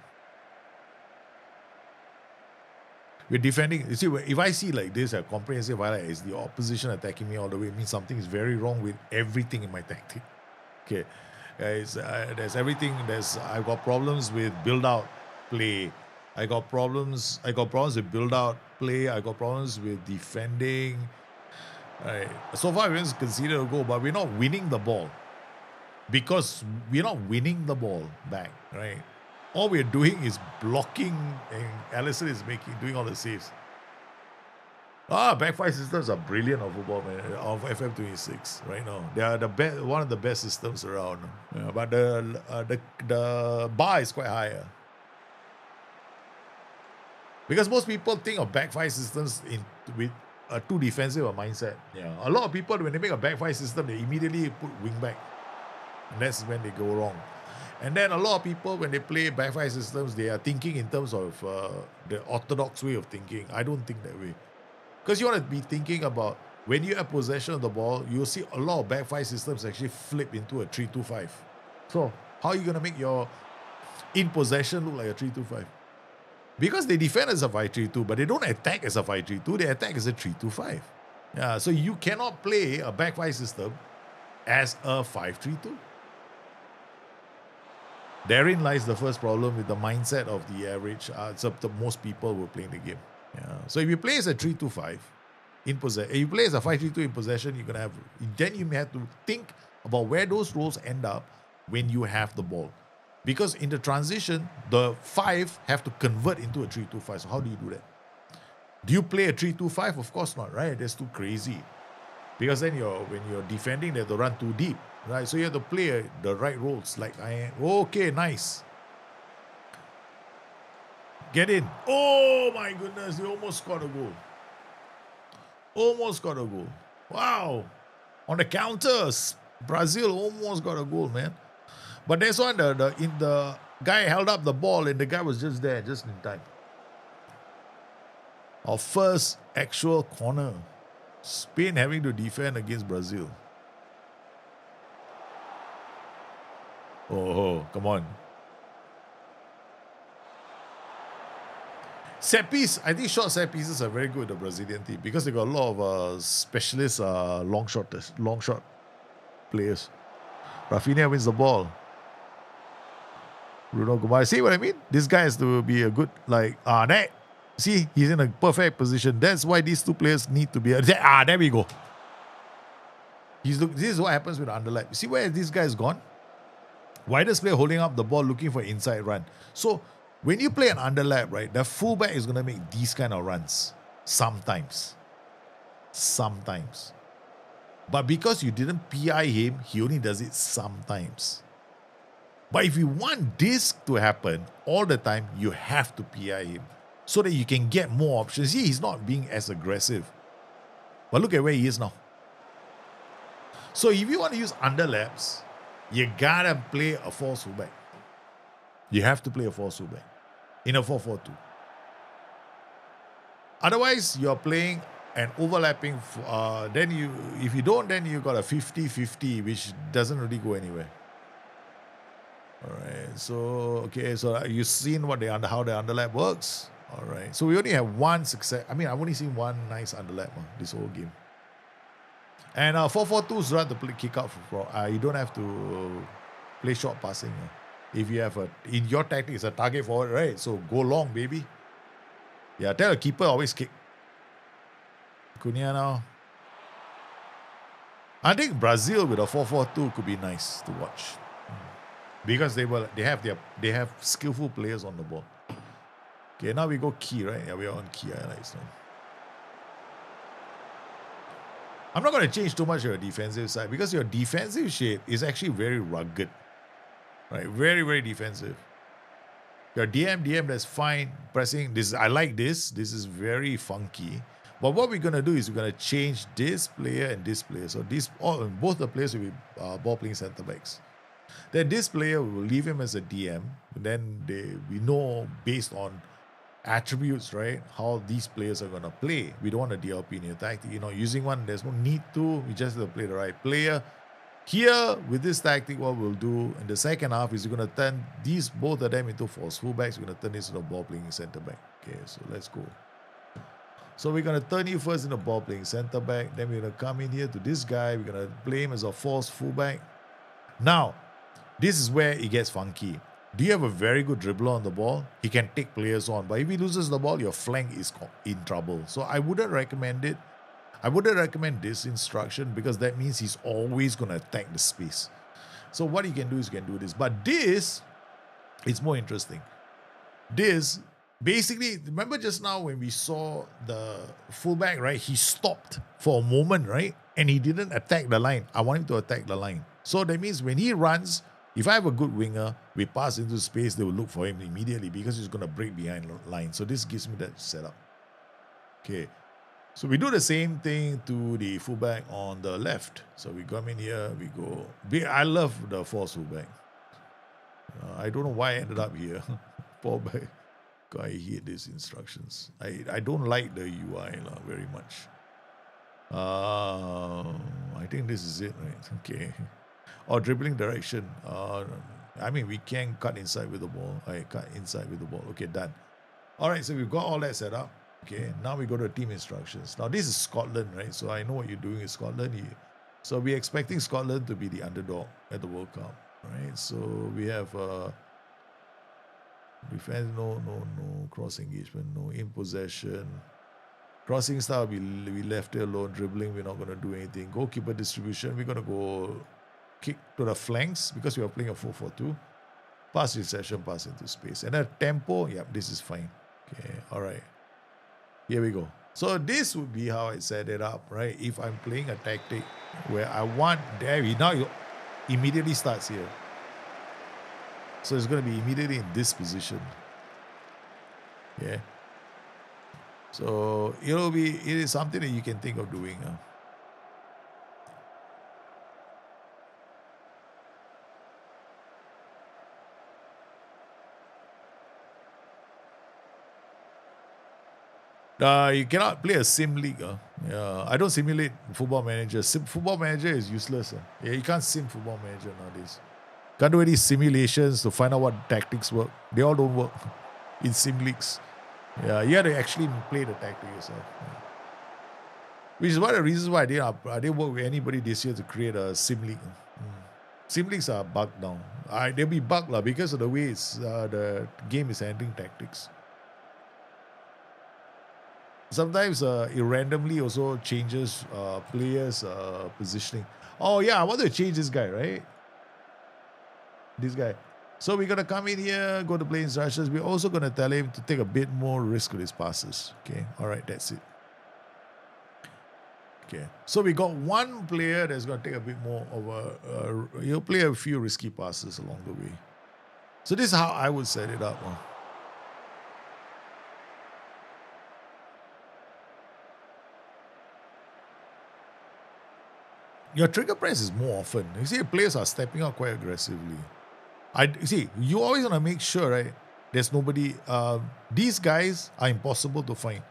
We're defending. You see, if I see like this, a comprehensive highlight is the opposition attacking me all the way, it means something is very wrong with everything in my tactic. Okay. Guys, there's everything. I've got problems with build-out play. I got problems with build-out play. I got problems with defending. Right. So far, we haven't conceded a goal, but we're not winning the ball. Because we're not winning the ball back, right? all we're doing is blocking, and Allison is doing all the saves. Back five systems are brilliant of football, man. Of FM26 right now, they are the best, one of the best systems around. Yeah, but the bar is quite higher because most people think of back five systems with a too defensive a mindset. Yeah, a lot of people when they make a back five system, they immediately put wing back, and that's when they go wrong. And then a lot of people, when they play back five systems, they are thinking in terms of the orthodox way of thinking. I don't think that way. Because you want to be thinking about when you have possession of the ball, you'll see a lot of back five systems actually flip into a 3-2-5. So how are you going to make your in possession look like a 3-2-5? Because they defend as a 5-3-2, but they don't attack as a 5-3-2, they attack as a 3-2-5. Yeah, so you cannot play a back five system as a 5-3-2. Therein lies the first problem with the mindset of the average, the most people who are playing the game. Yeah. So if you play as a 3-2-5 in possession, if you play as a 5-3-2 in possession, you're gonna have. Then you may have to think about where those roles end up when you have the ball, because in the transition, the 5 have to convert into a 3-2-5. So how do you do that? Do you play a 3-2-5? Of course not, right? That's too crazy. Because then when you're defending, they have to run too deep, right? So you have to play the right roles. Like okay, nice. Get in. Oh my goodness, they almost scored a goal. Almost got a goal. Wow. On the counters, Brazil almost got a goal, man. But that's one, the guy held up the ball and the guy was just there, just in time. Our first actual corner. Spain having to defend against Brazil. Oh, come on. Set piece, I think short set pieces are very good, the Brazilian team, because they got a lot of specialist long shot players. Rafinha wins the ball. Bruno Gomez. See what I mean? This guy has to be a good, see, he's in a perfect position. That's why these two players need to be. There we go. This is what happens with underlap. See where this guy's gone? Widest player holding up the ball, looking for inside run. So when you play an underlap, right, the fullback is going to make these kind of runs. Sometimes. But because you didn't PI him, he only does it sometimes. But if you want this to happen all the time, you have to PI him so that you can get more options. See, he's not being as aggressive. But look at where he is now. So if you want to use underlaps, you gotta play a false fullback. You have to play a false fullback in a 4-4-2. Otherwise, you're playing an overlapping. If you don't, then you got a 50-50, which doesn't really go anywhere. All right. So you've seen how the underlap works. All right. So we only have one success. I mean, I've only seen one nice underlap this whole game. And 4-4-2s run to play kick out for. You don't have to play short passing. If you have in your tactic, it's a target forward, right? So go long, baby. Yeah, tell the keeper always kick. Cunha now. I think Brazil with a 4-4-2 could be nice to watch. Because they have skillful players on the ball. Okay, now we go key, right? Yeah, we are on key highlights now. I'm not going to change too much your defensive side because your defensive shape is actually very rugged. Right? Very, very defensive. Your DM, that's fine. Pressing, I like this. This is very funky. But what we're going to do is we're going to change this player and this player. So both the players will be ball playing center backs. Then this player, we will leave him as a DM. Then we know based on attributes, right, how these players are going to play. We don't want a DLP in your tactic. Using one, there's no need to. We just have to play the right player. Here, with this tactic, what we'll do in the second half is we're going to turn both of them into false fullbacks. We're going to turn this into a ball-playing centre-back. Okay, so let's go. So we're going to turn you first into a ball-playing centre-back. Then we're going to come in here to this guy. We're going to play him as a false fullback. Now, this is where it gets funky. Do you have a very good dribbler on the ball? He can take players on. But if he loses the ball, your flank is in trouble. So I wouldn't recommend it. I wouldn't recommend this instruction because that means he's always going to attack the space. So what he can do is he can do this. But this It's more interesting. This, basically, remember just now when we saw the fullback, right? He stopped for a moment, right? And he didn't attack the line. I want him to attack the line. So that means when he runs, if I have a good winger, we pass into space, they will look for him immediately because he's going to break behind the line. So this gives me that setup. Okay. So we do the same thing to the fullback on the left. So we come in here, we go. I love the false fullback. I don't know why I ended up here. Fallback. God, I hate these instructions. I don't like the UI very much. I think this is it, right? Okay. Or dribbling direction. I mean, we can cut inside with the ball. I cut inside with the ball. Okay, done. All right, so we've got all that set up. Okay, now we go to team instructions. Now, this is Scotland, right? So I know what you're doing in Scotland. So we're expecting Scotland to be the underdog at the World Cup, right? So we have defense, no cross engagement, no in possession. Crossing style, we left it alone. Dribbling, we're not going to do anything. Goalkeeper distribution, we're going to go kick to the flanks because we are playing a 4-4-2. Pass recession, pass into space. And at tempo, yeah, this is fine. Okay, all right. Here we go. So this would be how I set it up, right? If I'm playing a tactic where I want, now it immediately starts here. So it's going to be immediately in this position. Yeah. So it is something that you can think of doing. You cannot play a sim league. I don't simulate Football Manager. Football Manager is useless. Yeah, you can't sim Football Manager nowadays. Can't do any simulations to find out what tactics work. They all don't work in sim leagues. Yeah, you have to actually play the tactic yourself. Yeah. Which is one of the reasons why I didn't work with anybody this year to create a sim league. Sim leagues are bugged now. They'll be bugged because of the way the game is handling tactics. Sometimes it randomly also changes players' positioning. Oh yeah, I want to change this guy, right? This guy. So we're going to come in here, go to play instructions. We're also going to tell him to take a bit more risk with his passes. Okay, all right, that's it. Okay, so we got one player that's going to take a bit more of he'll play a few risky passes along the way. So this is how I would set it up. Your trigger press is more often. You see, players are stepping out quite aggressively. You always want to make sure, right? There's nobody. These guys are impossible to find.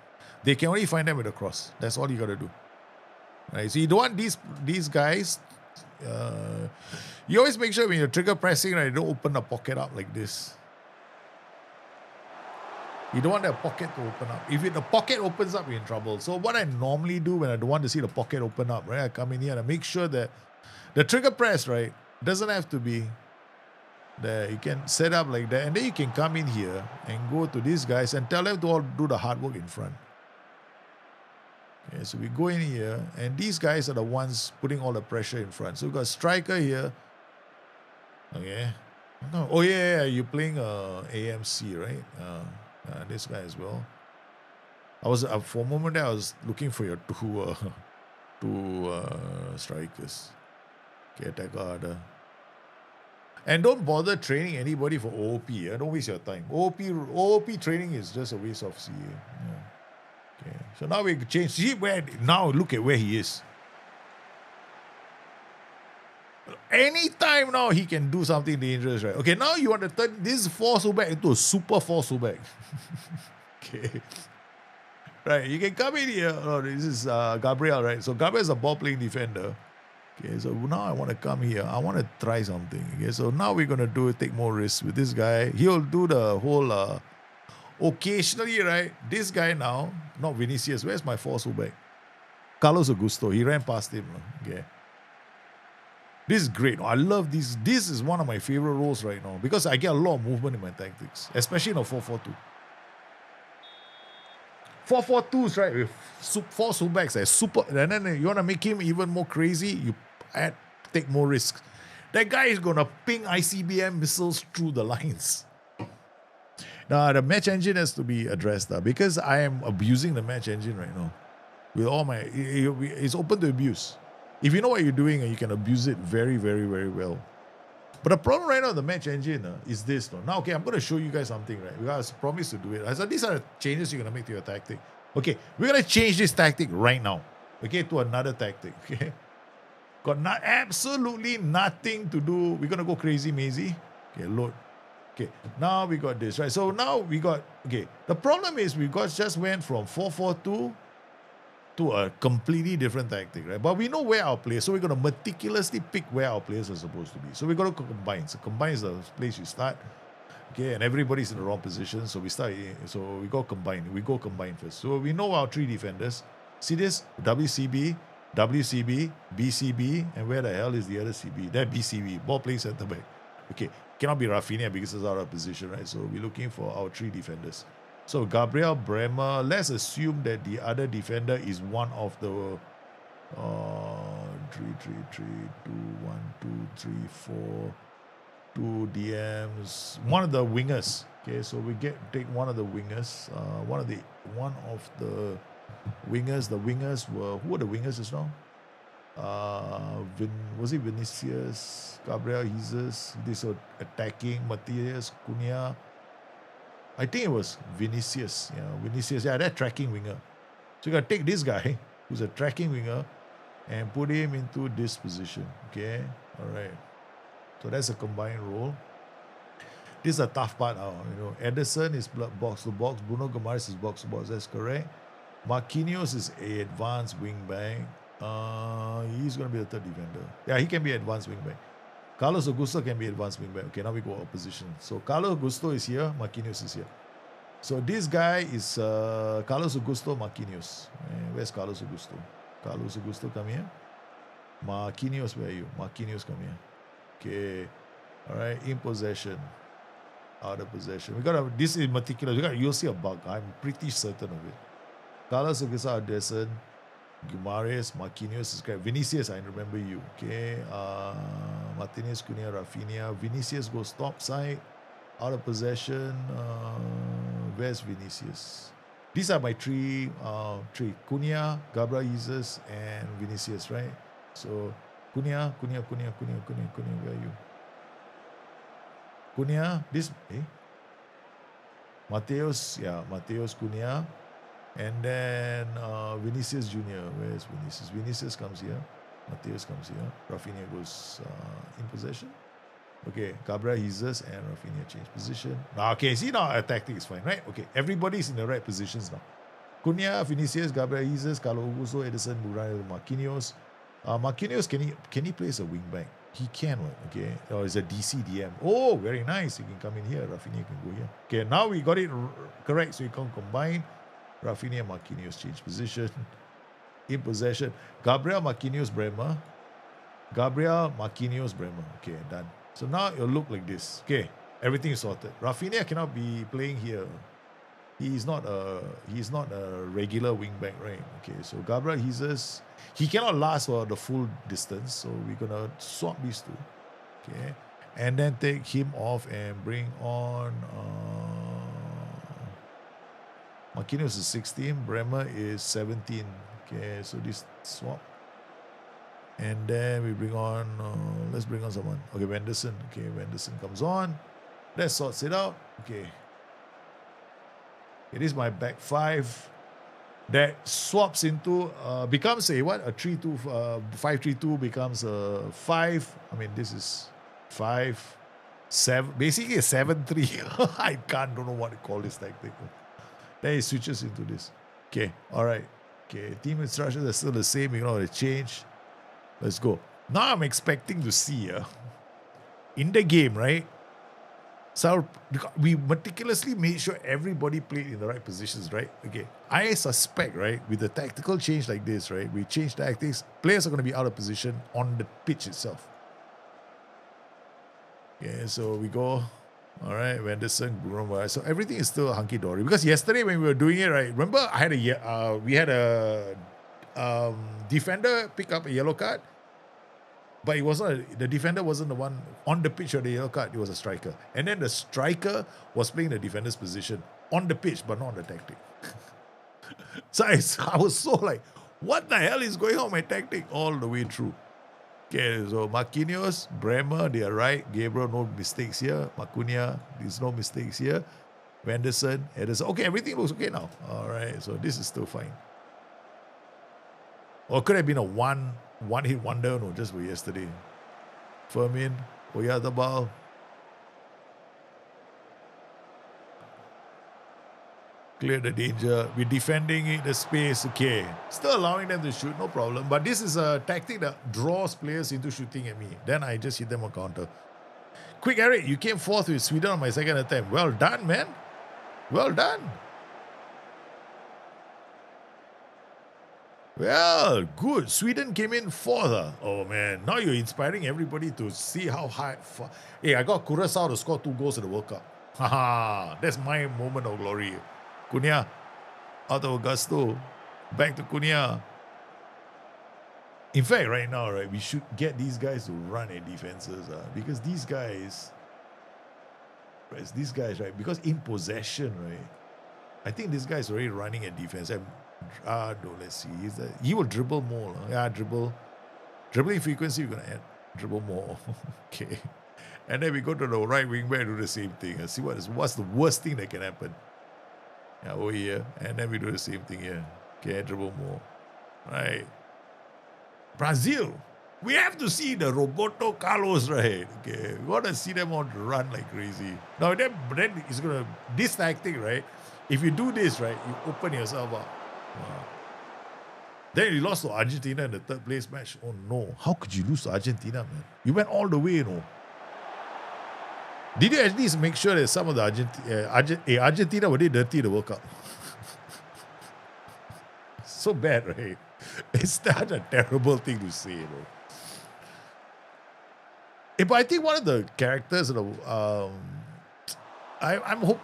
They can only find them with a cross. That's all you got to do. Right? So you don't want these guys. You always make sure when you're trigger pressing, right, you don't open the pocket up like this. You don't want the pocket to open up. If the pocket opens up, you're in trouble. So what I normally do when I don't want to see the pocket open up, right, I come in here and I make sure that the trigger press, right, doesn't have to be there. You can set up like that, and then you can come in here and go to these guys and tell them to all do the hard work in front. Okay, so we go in here, and these guys are the ones putting all the pressure in front. So we've got striker here. Okay. Oh yeah, you're playing AMC, right? This guy as well. I was for a moment there, I was looking for your two strikers. Okay, attacker harder. And don't bother training anybody for OOP. Don't waste your time. OOP training is just a waste of CA. Yeah. Okay. So now we change. See now look at where he is. Anytime now he can do something dangerous, right? Okay, now you want to turn this force back into a super force back. Okay. Right, you can come in here. Oh, this is Gabriel, right? So Gabriel is a ball playing defender. Okay, so now I want to come here. I want to try something. Okay, so now we're going to take more risks with this guy. He'll do the whole, occasionally, right? This guy now, not Vinicius. Where's my force back? Carlos Augusto. He ran past him. Okay. This is great. I love this. This is one of my favorite roles right now because I get a lot of movement in my tactics, especially in a 4-4-2. 4-4-2s, right? With four fullbacks, and then you want to make him even more crazy, you take more risks. That guy is going to ping ICBM missiles through the lines. Now, the match engine has to be addressed because I am abusing the match engine right now. With all my, it's open to abuse. If you know what you're doing, you can abuse it very, very, very well. But the problem right now with the match engine is this. Now, okay, I'm going to show you guys something, right? Because I promised to do it. I said, these are the changes you're going to make to your tactic. Okay, we're going to change this tactic right now. Okay, to another tactic. Okay, got absolutely nothing to do. We're going to go crazy mazy. Okay, load. Okay, now we got this, right? So now we got, okay, the problem is we just went from 4-4-2 to a completely different tactic, right? But we know where our players, so we're going to meticulously pick where our players are supposed to be. So we're going to combine. So combine is the place you start, okay? And everybody's in the wrong position, so we start. So we go combine. We go combine first. So we know our three defenders. See this? WCB, WCB, BCB, and where the hell is the other CB? That BCB, ball plays center back. Okay, cannot be Rafinha because it's out of position, right? So we're looking for our three defenders. So Gabriel, Bremer, let's assume that the other defender is one of the 3, 3, 3, 2, 1, 2, 3, 4, 2 DMs, one of the wingers. Okay, so we take one of the wingers, one of the wingers. The wingers were, who were the wingers just now? Was it Vinicius, Gabriel, Jesus? This was attacking, Matthias, Cunha. I think it was Vinicius. Yeah, Vinicius. Yeah, that tracking winger. So you got to take this guy, who's a tracking winger, and put him into this position. Okay? All right. So that's a combined role. This is a tough part now. You know, Ederson is box to box. Bruno Gomes is box to box. That's correct. Marquinhos is a advanced wing back. He's going to be a third defender. Yeah, he can be advanced wing back. Carlos Augusto can be advanced wing back. Okay, now we go opposition. So Carlos Augusto is here. Marquinhos is here. So this guy is Carlos Augusto Marquinhos. Where's Carlos Augusto? Carlos Augusto, come here. Marquinhos, where are you? Marquinhos, come here. Okay. All right, in possession. Out of possession. This is meticulous. You'll see a bug. I'm pretty certain of it. Carlos Augusto, Ederson. Guimaraes, Marquinhos is great. Vinicius, I remember you. Okay. Martinez, Cunha, Rafinha. Vinicius goes top side. Out of possession. Where's Vinicius? These are my three. Cunha, Gabriel Jesus, and Vinicius, right? So, Cunha, where are you? Cunha, this, Mateus, Cunha. And then Vinicius Jr. Where's Vinicius? Vinicius comes here. Mateus comes here. Rafinha goes in possession. Okay, Gabriel Jesus and Rafinha change position. Now, okay, see now our tactic is fine, right? Okay, everybody's in the right positions now. Cunha, Vinicius, Gabriel Jesus, Carlos Augusto, Ederson, Murray, Marquinhos. Marquinhos, can he play as a wing back? He can, okay? Or is a DC DM. Oh, very nice. He can come in here. Rafinha can go here. Okay, now we got it correct. So you can combine. Rafinha and Marquinhos change position. In possession. Gabriel, Marquinhos, Bremer. Gabriel, Marquinhos, Bremer. Okay, done. So now it'll look like this. Okay, everything is sorted. Rafinha cannot be playing here. He's not a regular wing back, right? Okay, so Gabriel Jesus, he cannot last for the full distance. So we're gonna swap these two. Okay, and then take him off and bring on. Marquinhos is 16, Bremer is 17. Okay, so this swap. And then we bring on, let's bring on someone. Okay, Wenderson. Okay, Wenderson comes on. That sorts it out. Okay. It is my back five. That swaps into, becomes a what? A 3-2, 5-3-2 becomes a 5. I mean, this is 5, 7, basically a 7-3. I don't know what to call this tactic. Then it switches into this. Okay, all right. Okay, team instructions are still the same. You know, they change. Let's go. Now I'm expecting to see in the game, right? So we meticulously made sure everybody played in the right positions, right? Okay, I suspect, right, with the tactical change like this, right, we change tactics, players are going to be out of position on the pitch itself. Okay, so we go. All right, Wenderson, Bruno. So everything is still hunky-dory. Because yesterday when we were doing it, right, remember I had we had a defender pick up a yellow card. But it was not, the defender wasn't the one on the pitch of the yellow card, it was a striker. And then the striker was playing the defender's position on the pitch, but not on the tactic. So I was so like, what the hell is going on with my tactic all the way through? Okay, so Marquinhos, Bremer, they are right. Gabriel, no mistakes here. Macunia, there's no mistakes here. Wenderson, Ederson. Okay, everything looks okay now. All right, so this is still fine. Or could have been a one-hit wonder, no, just for yesterday. Fermin, Oyarzabal. Clear the danger. We're defending it, the space, okay. Still allowing them to shoot, no problem. But this is a tactic that draws players into shooting at me. Then I just hit them on counter. Quick, Eric, you came fourth with Sweden on my second attempt. Well done, man. Well done. Well, good. Sweden came in fourth. Oh, man. Now you're inspiring everybody to see how high. Hey, I got Curaçao to score 2 goals in the World Cup. Haha, that's my moment of glory. Cunha, out of Augusto, back to Cunha. In fact, right now, right, we should get these guys to run at defenses, because these guys, right, because in possession, right, I think this guy's already running at defense. No, let's see. He will dribble more. Yeah, dribbling frequency, we're gonna add dribble more. Okay, and then we go to the right wing back, do the same thing. See what's the worst thing that can happen. Yeah, over here, and then we do the same thing here. Okay, dribble more. Right. Brazil. We have to see the Roberto Carlos, right? Okay, we want to see them all run like crazy. Now, then it's going to, this tactic, right? If you do this, right, you open yourself up. Wow. Then you lost to Argentina in the third place match. Oh, no. How could you lose to Argentina, man? You went all the way, you know. Did you at least make sure that some of the Argentina were they dirty the World Cup? So bad, right? It's such a terrible thing to say, bro. But I think one of the characters of the I'm hope.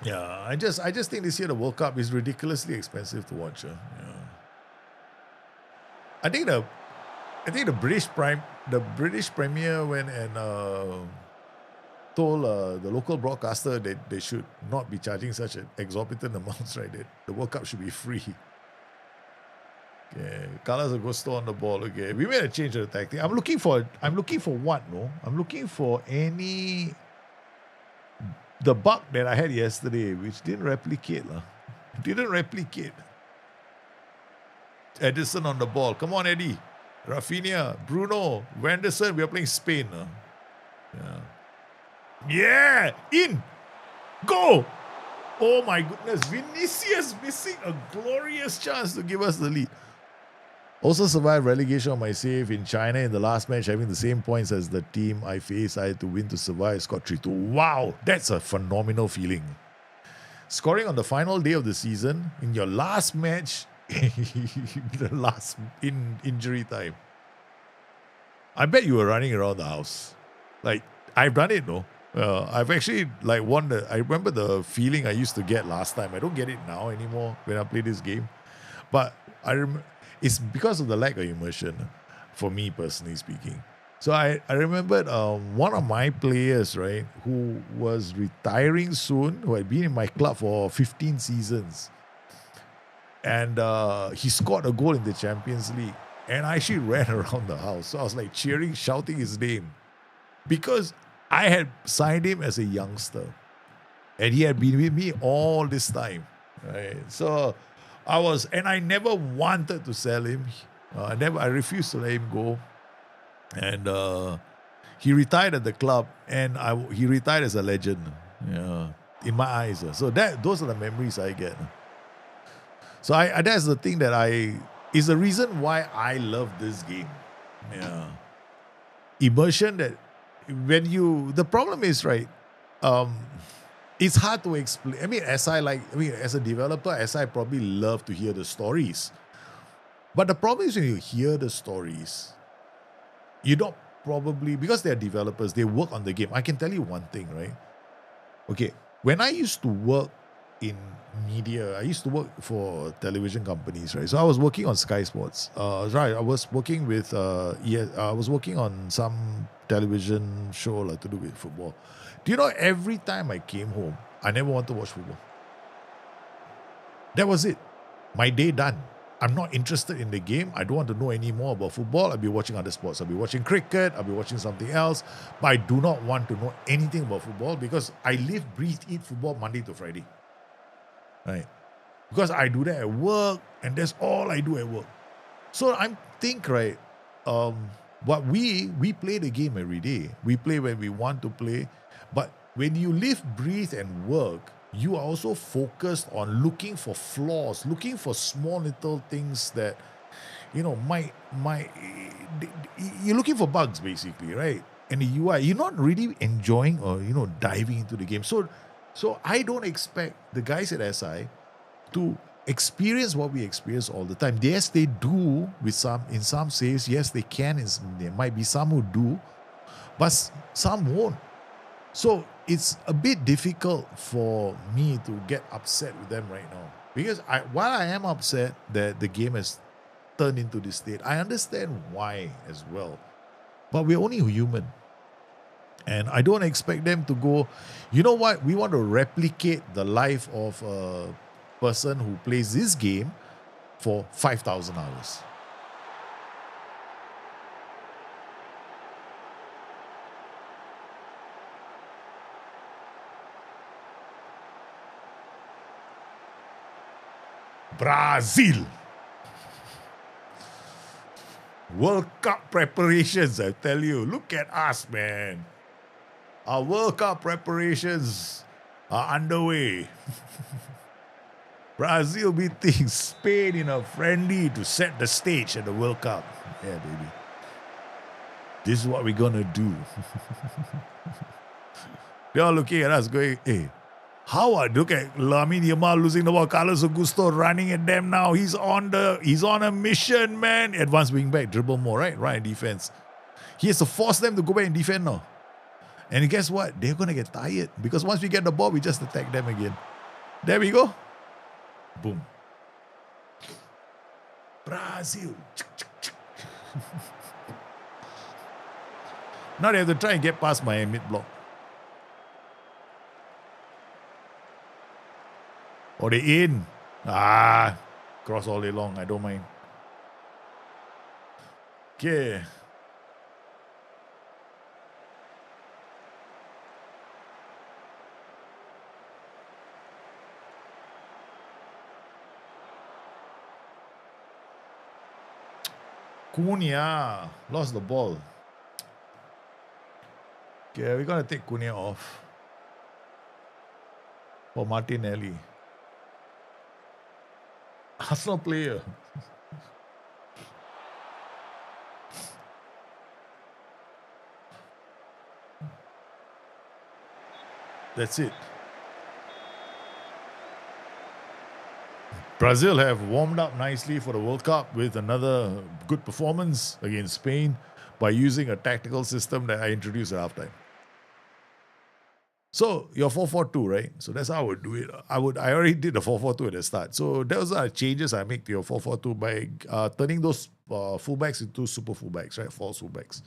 Yeah, I just think this year the World Cup is ridiculously expensive to watch. Yeah. I think the British Premier went and told the local broadcaster that they should not be charging such an exorbitant amounts, right? That the World Cup should be free. Okay, Carlos Augusto on the ball. Okay, we made a change of the tactic. I'm looking for what? No, I'm looking for the bug that I had yesterday, which didn't replicate, Edison on the ball. Come on, Eddie. Rafinha, Bruno, Wenderson. We are playing Spain. Yeah, in, go. Oh my goodness, Vinicius missing a glorious chance to give us the lead. Also survived relegation on my save in China in the last match, having the same points as the team I faced. I had to win to survive. Scored 3-2. Wow, that's a phenomenal feeling. Scoring on the final day of the season in your last match, in injury time. I bet you were running around the house. Like, I've done it, no? I've actually won I remember the feeling I used to get last time. I don't get it now anymore when I play this game. But it's because of the lack of immersion, for me personally speaking. So I remembered one of my players, right, who was retiring soon, who had been in my club for 15 seasons. And he scored a goal in the Champions League. And I actually ran around the house. So I was like cheering, shouting his name. Because I had signed him as a youngster. And he had been with me all this time. Right? So I never wanted to sell him. I refused to let him go. And he retired at the club. And he retired as a legend. Yeah, in my eyes. So those are the memories I get. So that's the thing that is the reason why I love this game. Yeah. Immersion that the problem is, right, it's hard to explain. As a developer, I probably love to hear the stories. But the problem is when you hear the stories, you don't probably, because they're developers, they work on the game. I can tell you one thing, right? Okay, when I used to work in media. I used to work for television companies, right? So I was working on Sky Sports. Right, I was working with I was working on some television show like to do with football. Do you know every time I came home, I never want to watch football. That was it. My day done. I'm not interested in the game. I don't want to know any more about football. I'll be watching other sports. I'll be watching cricket. I'll be watching something else. But I do not want to know anything about football because I live, breathe, eat football Monday to Friday. Right? Because I do that at work and that's all I do at work. So I think, right, what we play the game every day. We play when we want to play. But when you live, breathe, and work, you are also focused on looking for flaws, looking for small little things that, you're looking for bugs basically, right? And you're not really enjoying or, diving into the game. So I don't expect the guys at SI to experience what we experience all the time. Yes, they do in some saves. Yes, they can. There might be some who do, but some won't. So it's a bit difficult for me to get upset with them right now. Because while I am upset that the game has turned into this state, I understand why as well. But we're only human. And I don't expect them to go, you know what, we want to replicate the life of a person who plays this game for 5,000 hours. Brazil. World Cup preparations, I tell you. Look at us, man. Our World Cup preparations are underway. Brazil beating Spain in a friendly to set the stage at the World Cup. Yeah, baby. This is what we're going to do. They're all looking at us going, hey, look at Lamine Yamal losing the ball. Carlos Augusto running at them now. He's on a mission, man. Advanced wing back, dribble more, right? Right in defense. He has to force them to go back and defend now. And guess what? They're going to get tired because once we get the ball, we just attack them again. There we go. Boom. Brazil. Now they have to try and get past my mid block. Or they in. Cross all day long. I don't mind. Okay. Cunha lost the ball. Okay, we're going to take Cunha off for Martinelli. Arsenal player. That's it. Brazil have warmed up nicely for the World Cup with another good performance against Spain by using a tactical system that I introduced at halftime. So your 4-4-2, right? So that's how I would do it. I already did the 4-4-2 at the start. So those are changes I make to your 4-4-2 by turning those fullbacks into super fullbacks, right? False fullbacks.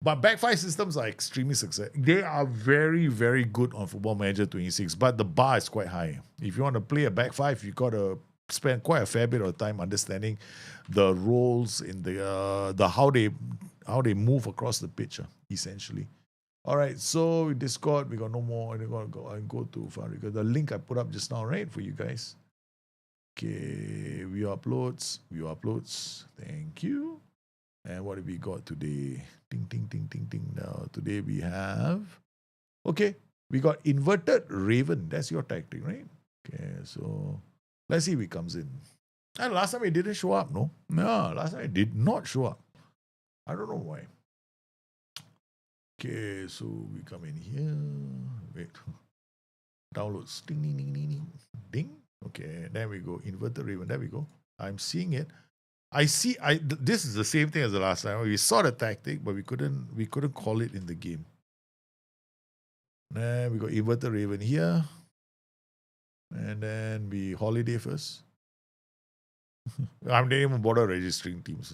But back five systems are extremely successful. They are very, very good on Football Manager 26, but the bar is quite high. If you want to play a back five, you got to spend quite a fair bit of time understanding the roles in the how they move across the pitch, essentially. All right, so Discord, we got no more. I'm going to go to Farika. The link I put up just now, right, for you guys. Okay, view uploads. Thank you. And what have we got today? Ding, ding, ding, ding, ding. Now, today we have... Okay, we got Inverted Raven. That's your tactic, right? Okay, so let's see if it comes in. And last time it didn't show up, no? No, last time it did not show up. I don't know why. Okay, so we come in here. Wait. Downloads. Ding, ding, ding, ding, ding. Ding. Okay, there we go. Inverted Raven. There we go. I'm seeing it. This is the same thing as the last time. We saw the tactic, but we couldn't call it in the game. Then we got Inverted Raven here. And then we holiday first. I didn't even bother registering teams.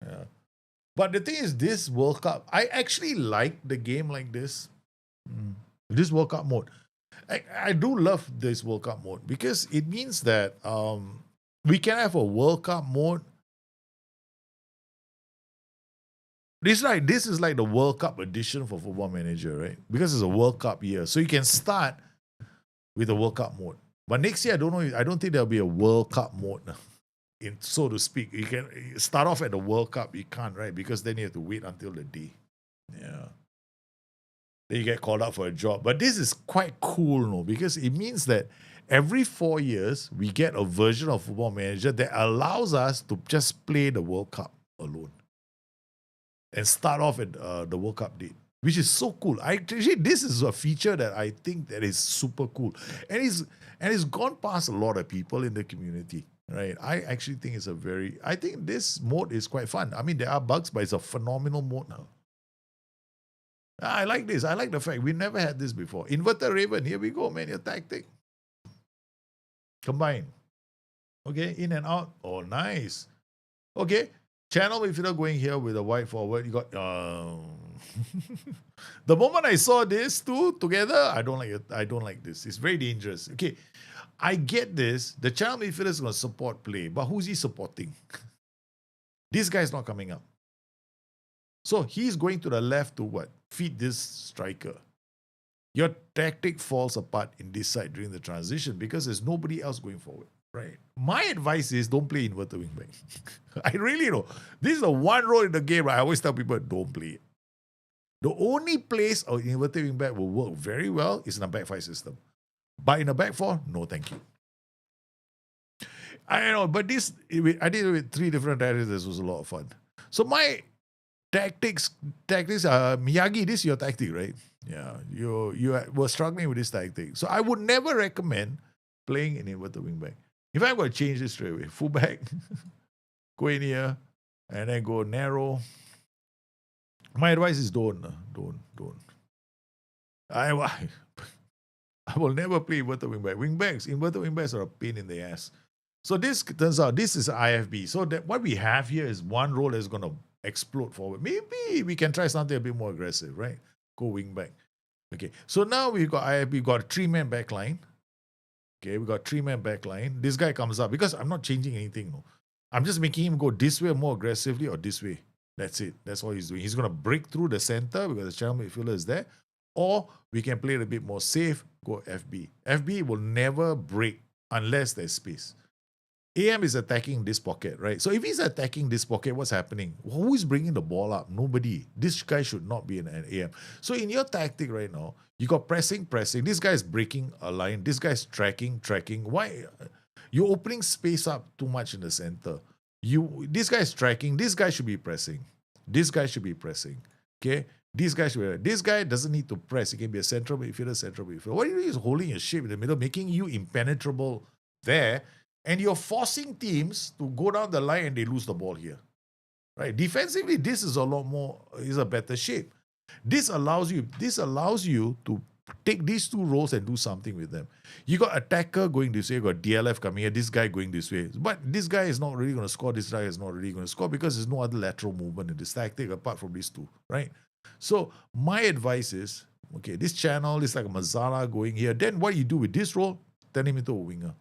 Yeah. But the thing is, this World Cup, I actually like the game like this. This World Cup mode. I do love this World Cup mode because it means that we can have a World Cup mode. This is like the World Cup edition for Football Manager, right? Because it's a World Cup year. So you can start with the World Cup mode. But next year, I don't know. I don't think there'll be a World Cup mode, so to speak. You can start off at the World Cup. You can't, right? Because then you have to wait until the day. Yeah. Then you get called up for a job. But this is quite cool, no? Because it means that every 4 years, we get a version of Football Manager that allows us to just play the World Cup alone and start off at the World Cup date, which is so cool. Actually, this is a feature that I think that is super cool, and it's gone past a lot of people in the community, right? I actually think I think this mode is quite fun. I mean, there are bugs, but it's a phenomenal mode now. I like this. I like the fact we never had this before. Inverted Raven, here we go, man. Your tactic. Combine. Okay, in and out. Oh, nice. Okay. Channel midfielder going here with a wide forward. You got the moment I saw this two together, I don't like it. I don't like this. It's very dangerous. Okay, I get this. The channel midfielder is going to support play, but who's he supporting? This guy's not coming up. So he's going to the left to what? Feed this striker. Your tactic falls apart in this side during the transition because there's nobody else going forward. Right. My advice is don't play inverted wingback. I really know. This is the one role in the game, right? I always tell people don't play it. The only place an inverted wingback will work very well is in a back five system. But in a back four, no thank you. I know, but I did it with 3 different tactics. This was a lot of fun. So my tactics, Miyagi, this is your tactic, right? Yeah, you were struggling with this tactic. So I would never recommend playing an inverted wingback. If I'm going to change this straight away, fullback, go in here, and then go narrow. My advice is don't. I will never play inverted wingback. Inverted wingbacks are a pain in the ass. So this turns out this is IFB. So that what we have here is one role that's going to explode forward. Maybe we can try something a bit more aggressive, right? Go wingback. Okay. So now we've got IFB. We've got a 3-man back line. Okay, we got 3-man back line. This guy comes up because I'm not changing anything. No. I'm just making him go this way more aggressively or this way. That's it. That's what he's doing. He's going to break through the center because the channel midfielder is there. Or we can play it a bit more safe, go FB. FB will never break unless there's space. AM is attacking this pocket, right? So if he's attacking this pocket, what's happening? Who is bringing the ball up? Nobody. This guy should not be an AM. So in your tactic right now, you got pressing. This guy is breaking a line. This guy is tracking. Why? You're opening space up too much in the center. This guy is tracking. This guy should be pressing. Okay? This guy doesn't need to press. He can be a central midfielder. What you're doing is holding your shape in the middle, making you impenetrable there. And you're forcing teams to go down the line and they lose the ball here. Right? Defensively, this is a better shape. This allows you to take these 2 roles and do something with them. You got attacker going this way, you got DLF coming here, this guy going this way. But this guy is not really going to score, this guy is not really going to score because there's no other lateral movement in this tactic apart from these 2, right? So my advice is, okay, this channel is like a Mazzara going here. Then what you do with this role, turn him into a winger.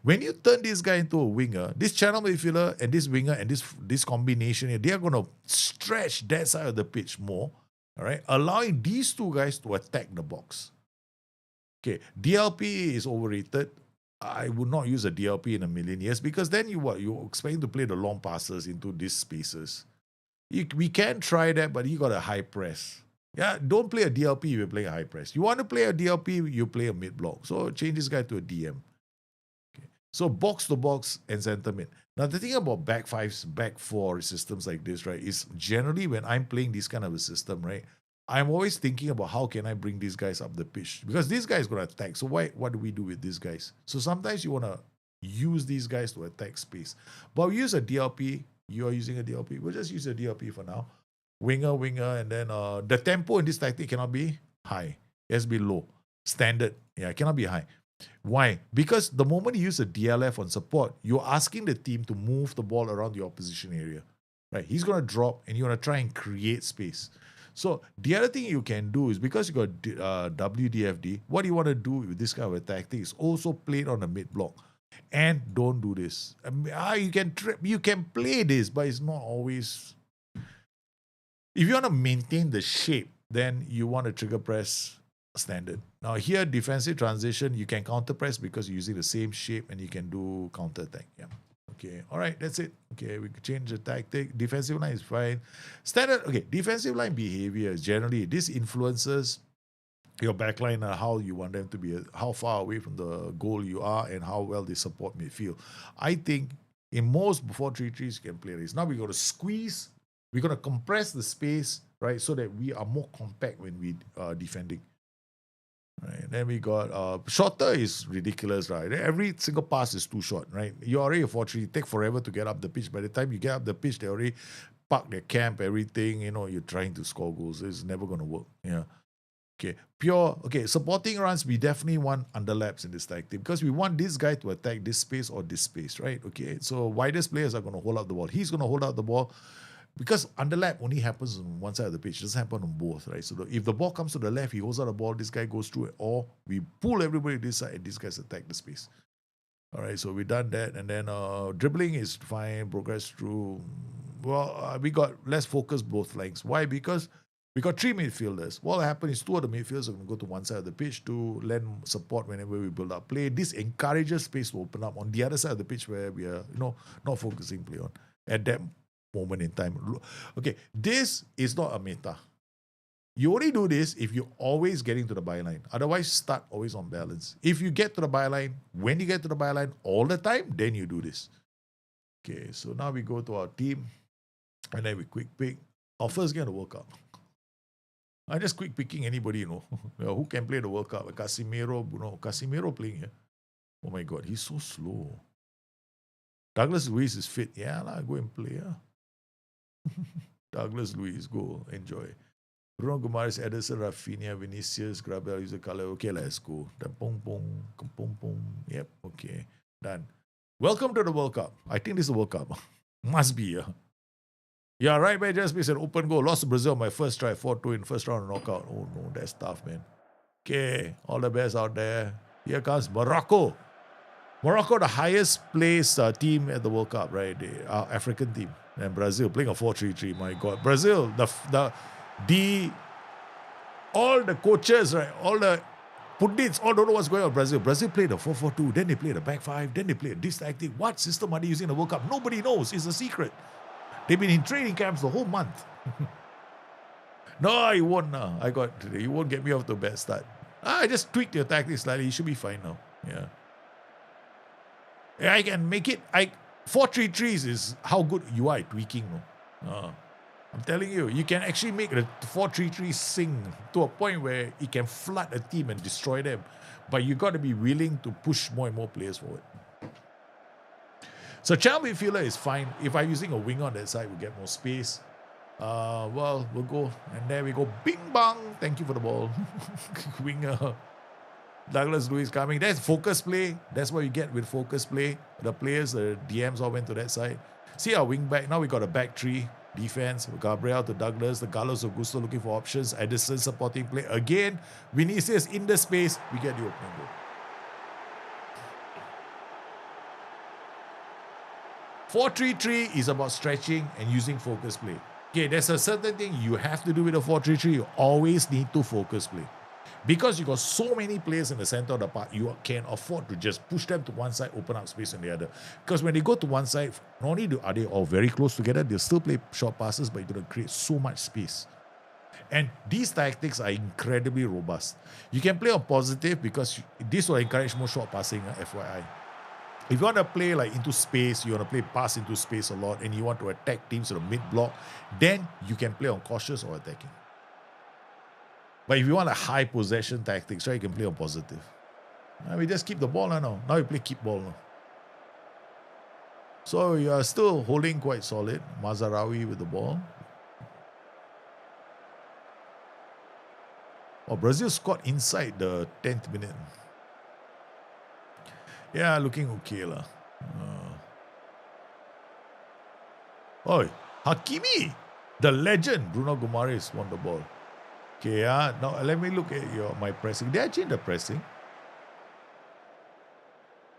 When you turn this guy into a winger, this channel midfielder and this winger and this combination here, they are going to stretch that side of the pitch more, all right, allowing these 2 guys to attack the box. Okay, DLP is overrated. I would not use a DLP in a million years because then you're expecting to play the long passes into these spaces. We can try that, but you got a high press. Yeah, don't play a DLP if you're playing a high press. You want to play a DLP, you play a mid block. So change this guy to a DM. So box to box and center mid. Now the thing about back 5s, back 4 systems like this, right, is generally when I'm playing this kind of a system, right, I'm always thinking about how can I bring these guys up the pitch because this guy is going to attack. So what do we do with these guys? So sometimes you want to use these guys to attack space. But we use a DLP. You are using a DLP. We'll just use a DLP for now. Winger, and then the tempo in this tactic cannot be high. It has to be low. Standard. Yeah, it cannot be high. Why? Because the moment you use a DLF on support, you're asking the team to move the ball around the opposition area. Right? He's going to drop and you're going to try and create space. So the other thing you can do is, because you got WDFD, what you want to do with this kind of a tactic is also play it on the mid block. And don't do this. I mean, you can play this, but it's not always. If you want to maintain the shape, then you want to trigger press standard. Now here, defensive transition, you can counter press because you're using the same shape and you can do counter attack. Yeah. Okay. All right. That's it. Okay. We can change the tactic. Defensive line is fine. Standard. Okay. Defensive line behavior is generally, this influences your backline and how you want them to be, how far away from the goal you are, and how well they support midfield. I think in most 4-3-3s you can play this. Now we got to squeeze. We're going to compress the space, right, so that we are more compact when we are defending. Right. Then we got shorter is ridiculous, right? Every single pass is too short, right? You're already a 4-3, take forever to get up the pitch. By the time you get up the pitch, they already park their camp, everything. You know, you're trying to score goals. It's never going to work. Yeah. Okay, supporting runs, we definitely want underlaps in this tactic because we want this guy to attack this space or this space, right? Okay, so widest players are going to hold out the ball. He's going to hold out the ball because underlap only happens on one side of the pitch. It doesn't happen on both, right? So if the ball comes to the left, he holds out the ball, this guy goes through it, or we pull everybody this side and these guys attack the space. All right, so we've done that. And then dribbling is fine, progress through. Well, we got less focus both flanks. Why? Because we got 3 midfielders. What will happen is 2 of the midfielders are going to go to one side of the pitch to lend support whenever we build up play. This encourages space to open up on the other side of the pitch where we are, not focusing play on at that moment in time. Okay, this is not a meta. You only do this if you're always getting to the byline. Otherwise, start always on balance. If you get to the byline, when you get to the byline all the time, then you do this. Okay, so now we go to our team and then we quick pick. Our first game of the World Cup. I just quick picking anybody, who can play the World Cup. Casemiro playing here. Oh my God, he's so slow. Douglas Luiz is fit. Yeah, go and play. Douglas Luiz, go, enjoy. Bruno Guimaraes, Ederson, Rafinha, Vinicius, Gabriel, use the color. Okay, let's go. Yep, okay, done. Welcome to the World Cup. I think this is the World Cup. Must be, Yeah, right back just missed an open goal. Lost to Brazil my first try, 4-2 in first round knockout. Oh no, that's tough, man. Okay, all the best out there. Here comes Morocco. Morocco, the highest placed team at the World Cup, right? The African team. And Brazil playing a 4-3-3. My God, Brazil, all the coaches, right? All the pundits all don't know what's going on in Brazil. Brazil played a 4-4-2, then they played a back 5, then they played this tactic. What system are they using in the World Cup? Nobody knows. It's a secret. They've been in training camps the whole month. No, you won't now. You won't get me off to a bad start. I just tweaked your tactics slightly. You should be fine now. Yeah. I can make it. 4-3-3s is how good you are at tweaking. No? I'm telling you, you can actually make the 4-3-3 sing to a point where it can flood a team and destroy them. But you got to be willing to push more and more players forward. So child midfielder is fine. If I'm using a winger on that side, we get more space. We'll go. And there we go. Bing bang. Thank you for the ball. Winger. Douglas Luiz coming. That's focus play. That's what you get with focus play. The players, the DMs all went to that side. See our wing back. Now we got a back 3. Defense. Gabriel to Douglas. The Carlos Augusto looking for options. Edison supporting play. Again, Vinicius in the space. We get the opening goal. 4-3-3 is about stretching and using focus play. Okay, there's a certain thing you have to do with a 4-3-3. You always need to focus play. Because you got so many players in the center of the park, you can afford to just push them to one side, open up space on the other. Because when they go to one side, not only are they all very close together, they'll still play short passes, but you're going to create so much space. And these tactics are incredibly robust. You can play on positive because this will encourage more short passing, FYI. If you want to play like into space, you want to play pass into space a lot, and you want to attack teams in the mid-block, then you can play on cautious or attacking. But if you want a high possession tactics, right, you can play on positive. And we just keep the ball now. Now we play keep ball now. So you are still holding quite solid. Mazarawi with the ball. Oh, Brazil scored inside the 10th minute. Yeah, looking okay lah. Oi, Hakimi, the legend, Bruno Guimaraes won the ball. Okay, now let me look at my pressing. Did I change the pressing?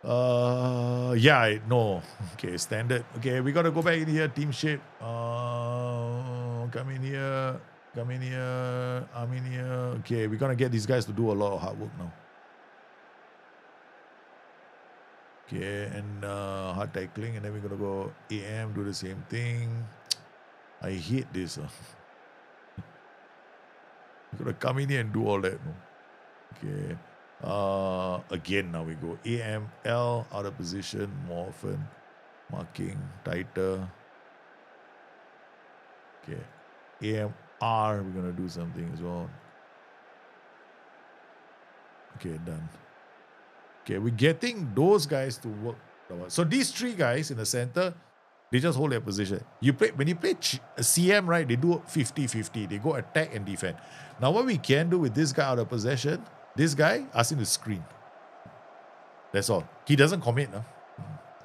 Yeah, no. Okay, standard. Okay, we gotta go back in here, team shape. Come in here. I'm in here. Okay, we're gonna get these guys to do a lot of hard work now. Okay, and hard tackling, and then we're gonna go AM, do the same thing. I hate this. You're gonna come in here and do all that. No? Okay. Again, now we go AML, out of position more often. Marking tighter. Okay. AMR, we're gonna do something as well. Okay, done. Okay, we're getting those guys to work. So these three guys in the center, they just hold their position. When you play CM, right, they do 50-50. They go attack and defend. Now what we can do with this guy out of possession, this guy, ask him to screen. That's all. He doesn't commit. No?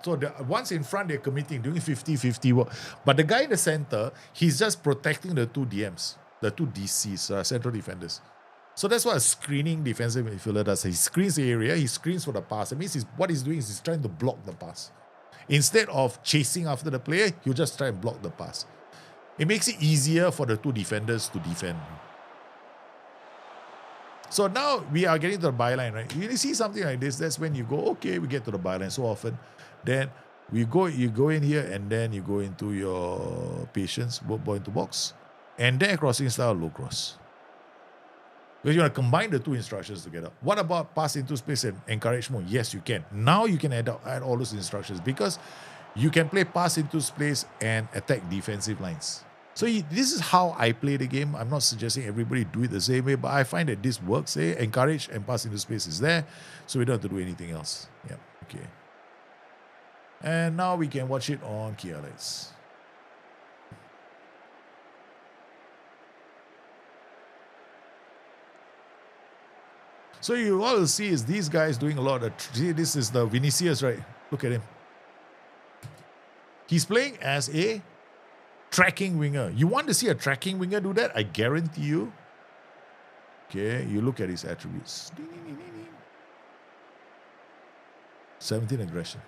So once in front, they're committing, doing 50-50 work. But the guy in the center, he's just protecting the two DMs, the two DCs, central defenders. So that's what a screening defensive midfielder does. He screens the area, he screens for the pass. It means what he's doing is he's trying to block the pass. Instead of chasing after the player, he'll just try and block the pass. It makes it easier for the two defenders to defend. So now we are getting to the byline, right? You see something like this, that's when you go, okay, we get to the byline so often. Then you go in here and then you go into your patience, ball into box. And then crossing style, low cross. Because you want to combine the two instructions together. What about pass into space and encourage more? Yes, you can. Now you can add all those instructions because you can play pass into space and attack defensive lines. So this is how I play the game. I'm not suggesting everybody do it the same way, but I find that this works. Encourage and pass into space is there, so we don't have to do anything else. Yeah, okay. And now we can watch it on key highlights. So you all will see is these guys doing a lot of... See, this is the Vinicius, right? Look at him. He's playing as a tracking winger. You want to see a tracking winger do that? I guarantee you. Okay, you look at his attributes. 17 aggression.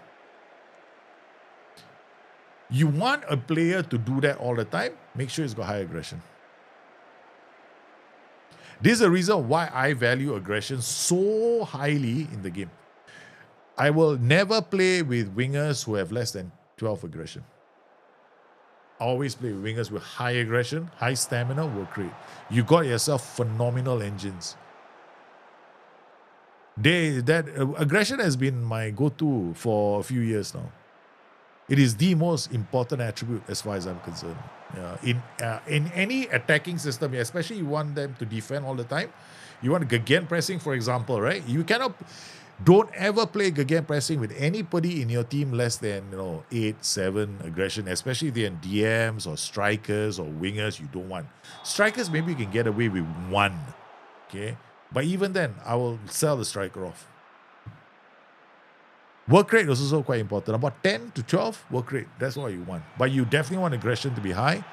You want a player to do that all the time? Make sure he's got high aggression. This is the reason why I value aggression so highly in the game. I will never play with wingers who have less than 12 aggression. I always play with wingers with high aggression, high stamina, work rate. You got yourself phenomenal engines. Aggression has been my go-to for a few years now. It is the most important attribute as far as I'm concerned. In any attacking system, especially you want them to defend all the time. You want Gegen pressing, for example, right? Don't ever play Gegen pressing with anybody in your team less than 8, 7 aggression, especially if they're in DMs or strikers or wingers. You don't want strikers. Maybe you can get away with 1, okay? But even then, I will sell the striker off. Work rate is also quite important. About 10 to 12 work rate. That's what you want. But you definitely want aggression to be high.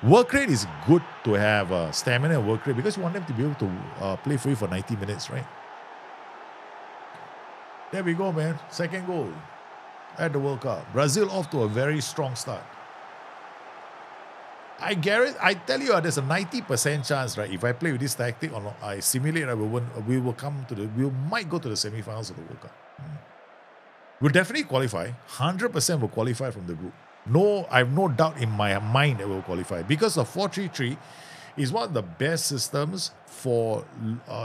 Work rate is good to have stamina and work rate because you want them to be able to play for you for 90 minutes, right? There we go, man. Second goal at the World Cup. Brazil off to a very strong start. I tell you, there's a 90% chance, right? If I play with this tactic or not, I simulate, we might go to the semi-finals of the World Cup. We'll definitely qualify. 100% will qualify from the group. No, I have no doubt in my mind that we'll qualify because the 4-3-3 is one of the best systems for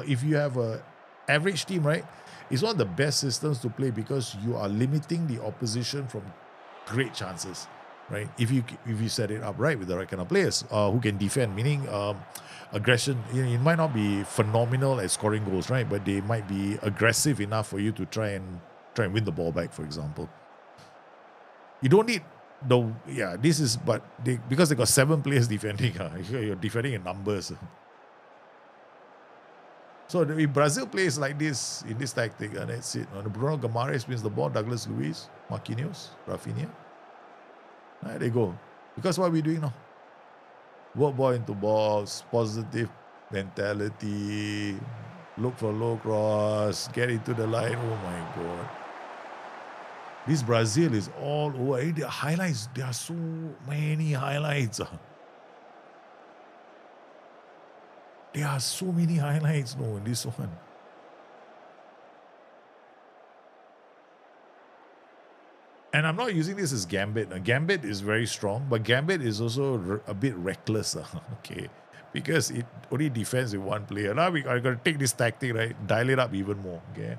if you have a average team, right? It's one of the best systems to play because you are limiting the opposition from great chances, right? If you set it up right with the right kind of players who can defend, meaning aggression. It might not be phenomenal at scoring goals, right? But they might be aggressive enough for you to try and win the ball back, for example. You don't need because they got 7 players defending. You're defending in numbers. So if Brazil plays like this in this tactic, that's it. Bruno Guimaraes wins the ball, Douglas Luiz, Marquinhos, Rafinha. There they go. Because what are we doing now? Work ball into box, positive mentality, look for low cross, get into the line. Oh my God. This Brazil is all over. The highlights, there are so many highlights. There are so many highlights in this one. And I'm not using this as Gambit. Now, Gambit is very strong, but Gambit is also a bit reckless. Okay. Because it only defends with one player. Now I got to take this tactic, right? Dial it up even more. Okay.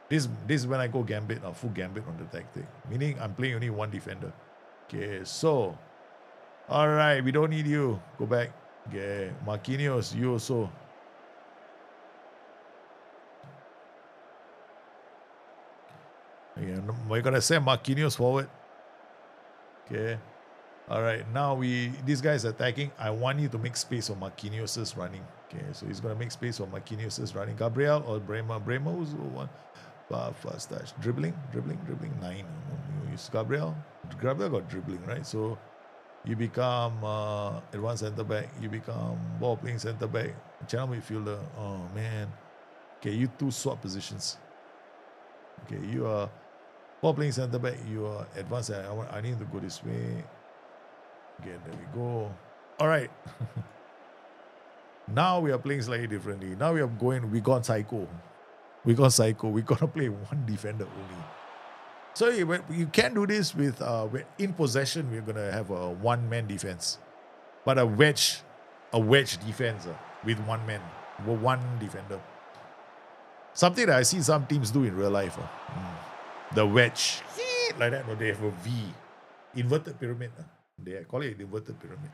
This is when I go Gambit, full Gambit on the tactic. Meaning I'm playing only one defender. Okay, so. Alright, we don't need you. Go back. Okay. Marquinhos, you also. Okay, we're gonna send Marquinhos forward. Okay. Alright, now this guy's attacking. I want you to make space for Marquinhos' running. Okay, so he's gonna make space for Marquinhos' running. Gabriel or Bremer? Bremer who's the one? Fast touch. Dribbling. 9. Use Gabriel. Gabriel got dribbling, right? So you become advanced centre back. You become ball playing centre back. Channel midfielder. Oh man. Okay, you two swap positions. Okay, you are ball playing centre back. You are advanced. I need to go this way. Okay, there we go. All right. Now we are playing slightly differently. Now we gone psycho. We're going to play one defender only. So you can do this with, in possession, we're going to have a one-man defense. But a wedge defense with one man, one defender. Something that I see some teams do in real life. The wedge, like that, they have a V. Inverted pyramid. They call it inverted pyramid.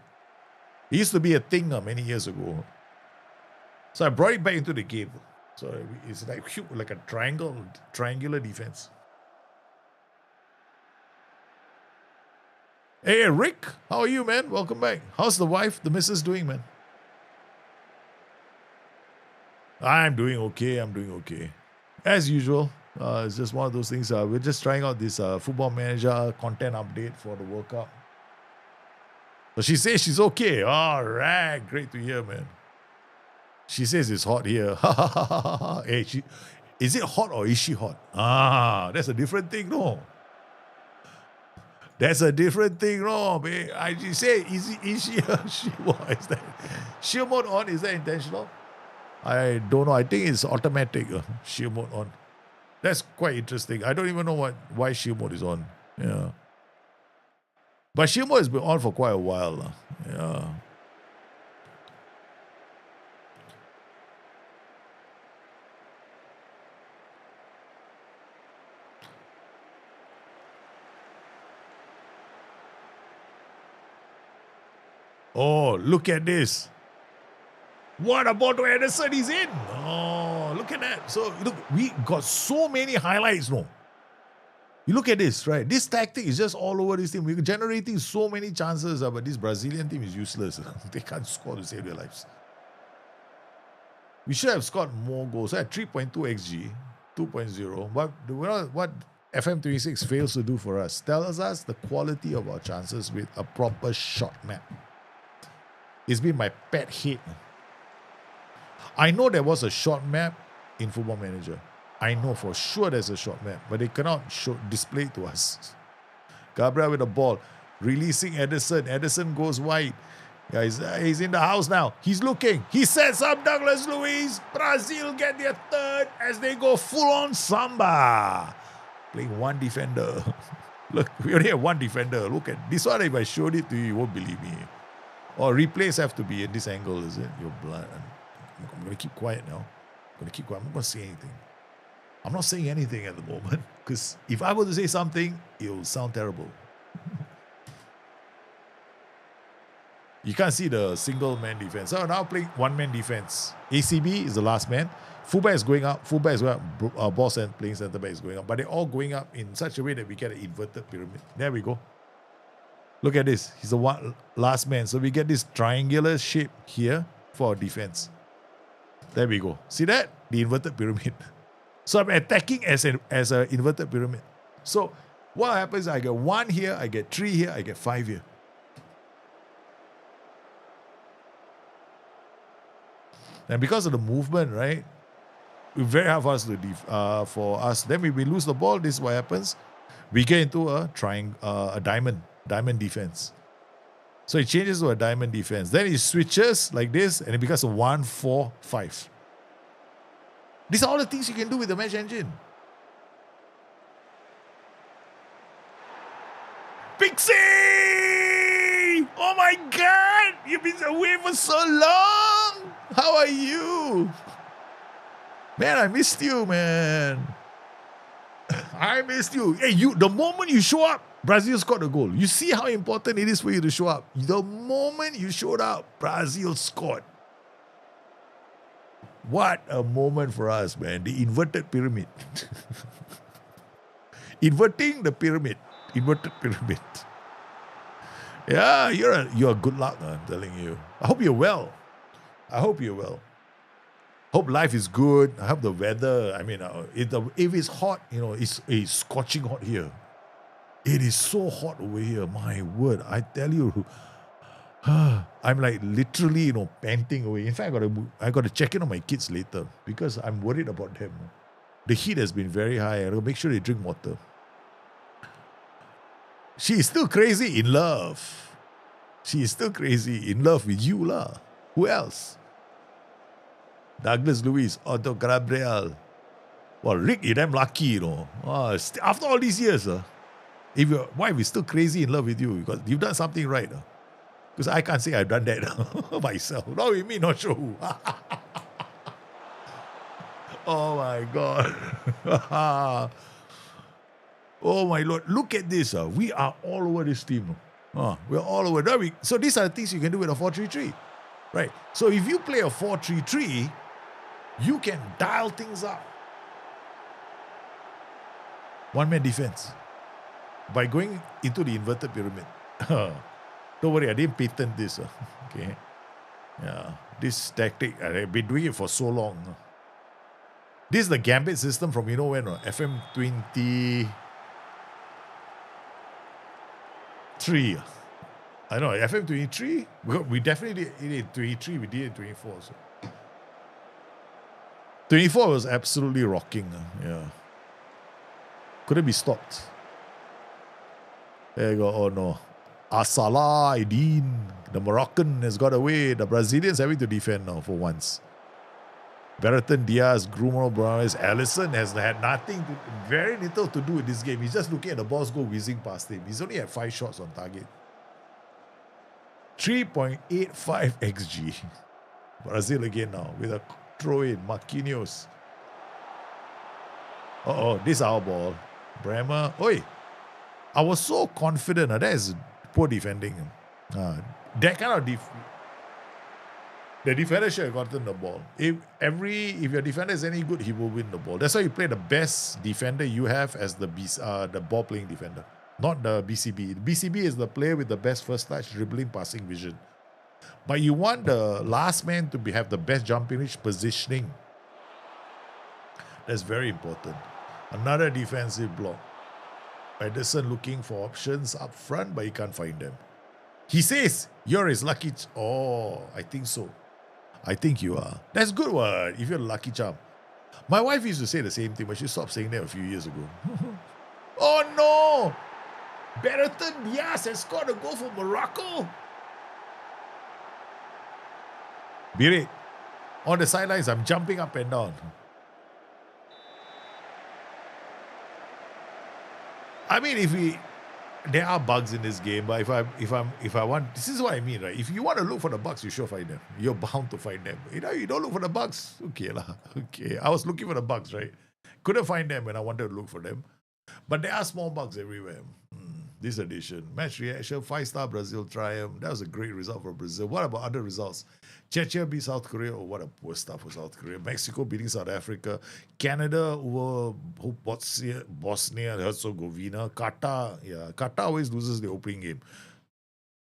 It used to be a thing many years ago. So I brought it back into the game. So it's like a triangular defense. Hey, Rick, how are you, man? Welcome back. How's the wife, the missus doing, man? I'm doing okay. As usual, it's just one of those things. We're just trying out this Football Manager content update for the World Cup. So she says she's okay. All right, great to hear, man. She says it's hot here. Hey, is it hot or is she hot? That's a different thing, no? That's a different thing, no, babe. She say, is she shield mode? Is that shield mode on? Is that intentional? I don't know. I think it's automatic. Shield mode on. That's quite interesting. I don't even know why shield mode is on. Yeah. But shield mode has been on for quite a while. Yeah. Oh, look at this. What about to Ederson? He's in. Oh, look at that. So, look, we got so many highlights, no? You look at this, right? This tactic is just all over this team. We're generating so many chances, but this Brazilian team is useless. They can't score to save their lives. We should have scored more goals. At 3.2 XG, 2.0. But what FM26 fails to do for us tells us the quality of our chances with a proper shot map. It's been my pet hate. I know there was a shot map in Football Manager. I know for sure there's a shot map, but they cannot display it to us. Gabriel with the ball, releasing Ederson. Ederson goes wide. Yeah, he's in the house now. He's looking. He sets up Douglas Luiz. Brazil get their third as they go full-on samba. Playing one defender. Look, we only have one defender. Look at this one. If I showed it to you, you won't believe me. Or replays have to be at this angle, is it? Your blood. I'm going to keep quiet now. I'm going to keep quiet. I'm not going to say anything. I'm not saying anything at the moment because if I were to say something, it will sound terrible. You can't see the single man defense. So now playing one man defense. ACB is the last man. Fullback is going up. Fullback is going up. Boss and playing centre back is going up. But they're all going up in such a way that we get an inverted pyramid. There we go. Look at this. He's the one last man. So we get this triangular shape here for our defense. There we go. See that? the inverted pyramid. So I'm attacking as an inverted pyramid. So what happens, I get 1 here, I get 3 here, I get 5 here. And because of the movement, right, it's very hard for us to Then when we lose the ball, this is what happens. We get into a diamond defense. So it changes to a diamond defense. Then it switches like this, and it becomes a 1-4-5. These are all the things you can do with the match engine. Pixie! Oh my God! You've been away for so long! How are you? Man, I missed you, man. I missed you. Hey, the moment you show up, Brazil scored a goal. You see how important it is for you to show up. The moment you showed up, Brazil scored. What a moment for us, man. The inverted pyramid. Inverting the pyramid. Inverted pyramid. Yeah, you're good luck, I'm telling you. I hope you're well. Hope life is good. I hope the weather, if it's hot, it's scorching hot here. It is so hot over here. My word, I tell you, I'm like literally, panting away. In fact, I got to check in on my kids later because I'm worried about them. The heat has been very high. I got to make sure they drink water. She is still crazy in love. She is still crazy in love with you, lah. Who else? Douglas Luiz, Otto Gabriel. Well, Rick, you're damn lucky, after all these years, if your wife is still crazy in love with you, because you've done something right. Because I can't say I've done that myself. Not with me, not sure who. Oh my God. Oh my Lord. Look at this. We are all over this team. We're all over. So these are the things you can do with a 4-3-3. Right. So if you play a 4-3-3, you can dial things up. One-man defense. By going into the inverted pyramid. Don't worry, I didn't patent this. Okay. Yeah. This tactic, I've been doing it for so long. This is the gambit system from, when? FM23. I know, FM23? We definitely did it in 23, we did it in 24 also. 24 was absolutely rocking. Yeah. Couldn't be stopped. There you go. Oh no. Asala Aidin, the Moroccan, has got away. The Brazilians having to defend now for once. Berton Diaz, Grumo Brown, Allison has had very little to do with this game. He's just looking at the balls go whizzing past him. He's only had 5 shots on target. 3.85 XG. Brazil again now with a throw in. Marquinhos. This is our ball. Bremer. Oi. I was so confident. That is poor defending. That kind of the defender should have gotten the ball. If your defender is any good, he will win the ball. That's why you play the best defender you have as the ball playing defender, not the BCB. The BCB is the player with the best first touch, dribbling, passing vision. But you want the last man to have the best jumping reach, positioning. That's very important. Another defensive block. Ederson looking for options up front, but he can't find them. He says, you're his lucky... I think so. I think you are. That's good one, if you're a lucky charm. My wife used to say the same thing, but she stopped saying that a few years ago. Oh no! Berton Diaz has scored a goal for Morocco. Birit, on the sidelines, I'm jumping up and down. I mean, there are bugs in this game, but if I want, this is what I mean, right? If you want to look for the bugs, you sure find them. You're bound to find them. You don't look for the bugs. Okay lah. Okay. I was looking for the bugs, right? Couldn't find them when I wanted to look for them. But there are small bugs everywhere. This edition. Match reaction, 5-star Brazil triumph. That was a great result for Brazil. What about other results? Czechia beat South Korea. Oh, what a poor stuff for South Korea. Mexico beating South Africa. Canada over Bosnia and Herzegovina. Qatar. Yeah, Qatar always loses the opening game.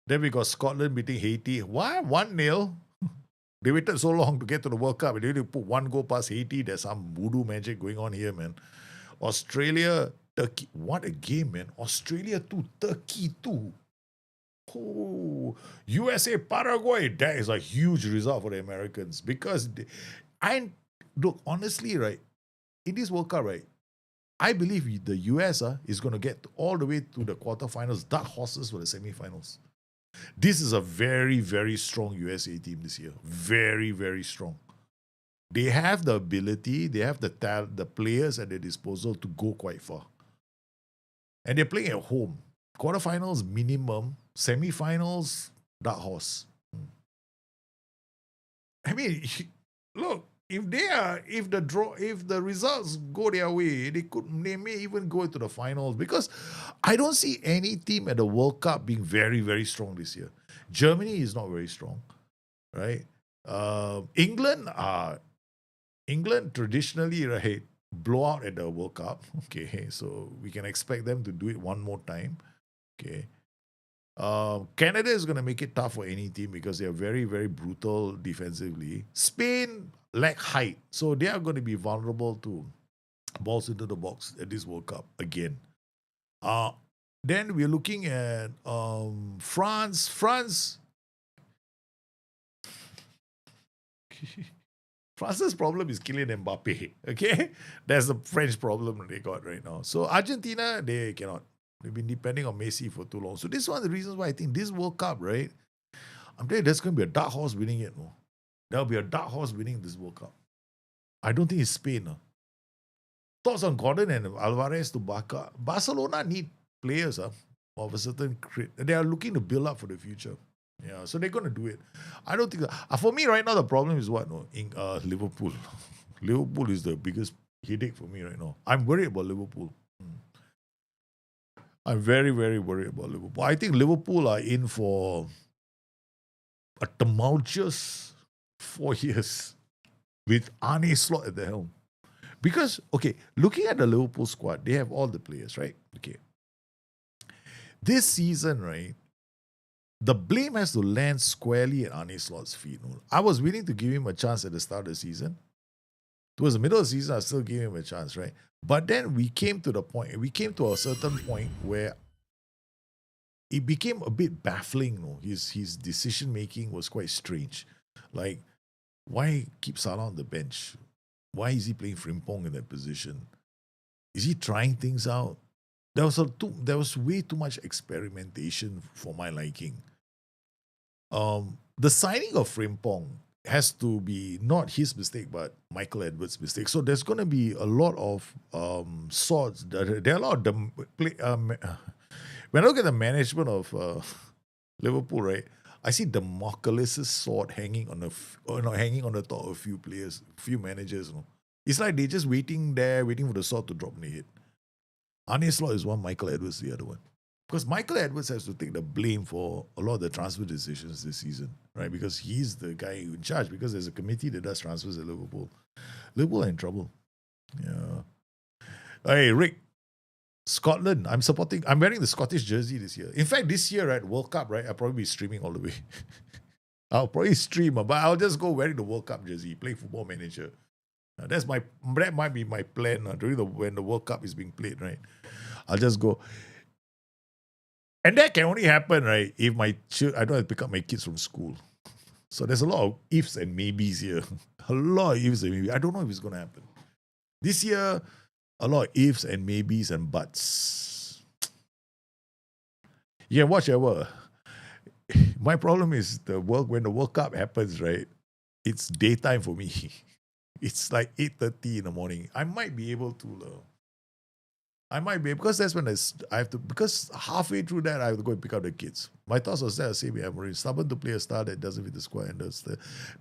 Then we got Scotland beating Haiti. What? 1-0? They waited so long to get to the World Cup. They need to put one goal past Haiti. There's some voodoo magic going on here, man. Australia, Turkey. What a game, man. Australia 2, Turkey 2. Oh, USA, Paraguay. That is a huge result for the Americans because look, honestly, right, in this World Cup, right, I believe the US is going to get all the way to the quarterfinals, dark horses for the semifinals. This is a very, very strong USA team this year. Very, very strong. They have the ability, they have the players at their disposal to go quite far. And they're playing at home. Quarterfinals minimum, semifinals, dark horse. I mean, look, if the results go their way, they may even go into the finals because I don't see any team at the World Cup being very, very strong this year. Germany is not very strong, right? England traditionally, right, blow out at the World Cup. Okay, so we can expect them to do it one more time. Okay. Canada is going to make it tough for any team because they are very, very brutal defensively. Spain lack height, so they are going to be vulnerable to balls into the box at this World Cup again. Then we're looking at France. France's problem is Kylian Mbappe. Okay, that's the French problem they got right now. So Argentina, they cannot. They've been depending on Messi for too long. So this is one of the reasons why I think this World Cup, right? I'm telling you, there's going to be a dark horse winning it. No? There'll be a dark horse winning this World Cup. I don't think it's Spain. No? Thoughts on Gordon and Alvarez to Barca. Barcelona need players of a certain crit. They are looking to build up for the future. Yeah, so they're going to do it. I don't think... for me right now, the problem is what? No? In Liverpool. Liverpool is the biggest headache for me right now. I'm worried about Liverpool. I'm very, very worried about Liverpool. I think Liverpool are in for a tumultuous 4 years with Arne Slot at the helm. Because, okay, looking at the Liverpool squad, they have all the players, right? Okay. This season, right, the blame has to land squarely at Arne Slot's feet. I was willing to give him a chance at the start of the season. Towards the middle of the season, I still gave him a chance, right? But then we came to a certain point where it became a bit baffling. His decision-making was quite strange. Like, why keep Salah on the bench? Why is he playing Frimpong in that position? Is he trying things out? There was way too much experimentation for my liking. The signing of Frimpong has to be not his mistake, but Michael Edwards' mistake. So there's going to be a lot of swords. There are a lot of when I look at the management of Liverpool, right, I see Damocles' sword hanging on the top of a few players, few managers. It's like they're just waiting for the sword to drop in the head. Arne Slot is one, Michael Edwards the other one. Because Michael Edwards has to take the blame for a lot of the transfer decisions this season, right? Because he's the guy in charge, because there's a committee that does transfers at Liverpool. Liverpool are in trouble. Yeah. Hey, Rick, Scotland, I'm wearing the Scottish jersey this year. In fact, this year, right, World Cup, right, I'll probably be streaming all the way. I'll probably stream, but I'll just go wearing the World Cup jersey, play Football Manager. That might be my plan when the World Cup is being played, right? I'll just go. And that can only happen, right, if I don't have to pick up my kids from school. So there's a lot of ifs and maybes here. A lot of ifs and maybes. I don't know if it's going to happen. This year, a lot of ifs and maybes and buts. You can watch ever. My problem is when the World Cup happens, right, it's daytime for me. It's like 8:30 in the morning. I might be able to... because that's when I have to, because halfway through that, I have to go and pick up the kids. My thoughts are the same. I'm very stubborn to play a star that doesn't fit the squad. And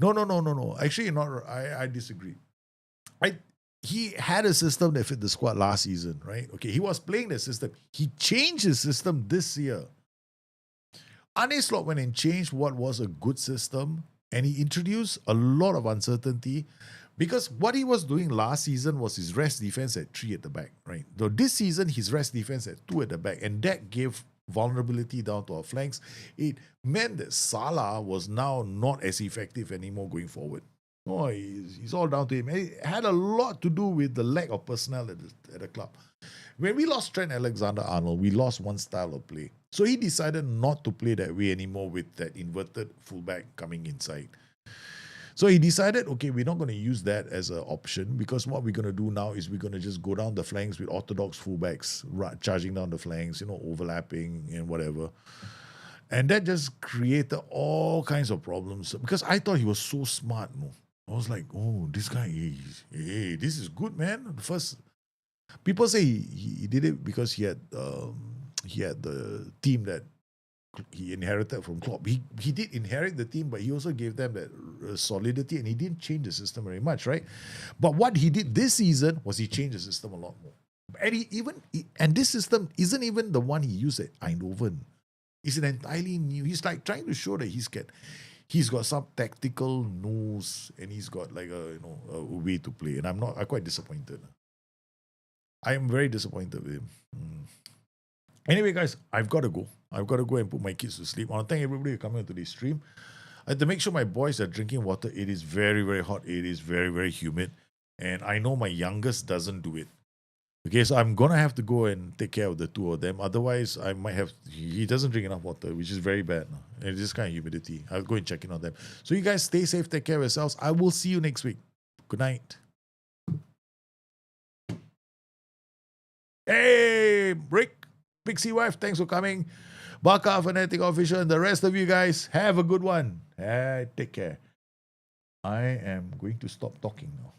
no. Actually, I disagree. He had a system that fit the squad last season, right? Okay, he was playing the system. He changed his system this year. Arne Slot went and changed what was a good system, and he introduced a lot of uncertainty. Because what he was doing last season was his rest defense at 3 at the back, right? Though this season, his rest defense at 2 at the back. And that gave vulnerability down to our flanks. It meant that Salah was now not as effective anymore going forward. Oh, he's all down to him. It had a lot to do with the lack of personnel at the club. When we lost Trent Alexander-Arnold, we lost one style of play. So he decided not to play that way anymore with that inverted fullback coming inside. So he decided, okay, we're not going to use that as an option, because what we're going to do now is we're going to just go down the flanks with orthodox fullbacks, charging down the flanks, overlapping and whatever. And that just created all kinds of problems, because I thought he was so smart. No? I was like, oh, this guy, hey, this is good, man. People say he did it because he had the team that he inherited from Klopp. He did inherit the team, but he also gave them that solidity, and he didn't change the system very much, right? But what he did this season was he changed the system a lot more. And this system isn't even the one he used at Eindhoven. It's an entirely new. He's like trying to show that he's got some tactical nose, and he's got like a way to play. And I'm quite disappointed. I am very disappointed with him. Anyway, guys, I've got to go. I've got to go and put my kids to sleep. I want to thank everybody for coming to this stream. I have to make sure my boys are drinking water. It is very, very hot. It is very, very humid. And I know my youngest doesn't do it. Okay, so I'm going to have to go and take care of the two of them. Otherwise, I might have... He doesn't drink enough water, which is very bad. And it's this kind of humidity. I'll go and check in on them. So you guys stay safe. Take care of yourselves. I will see you next week. Good night. Hey, Rick, Pixie Wife, thanks for coming. Baka, Fanatic Official, and the rest of you guys, have a good one. Take care. I am going to stop talking now.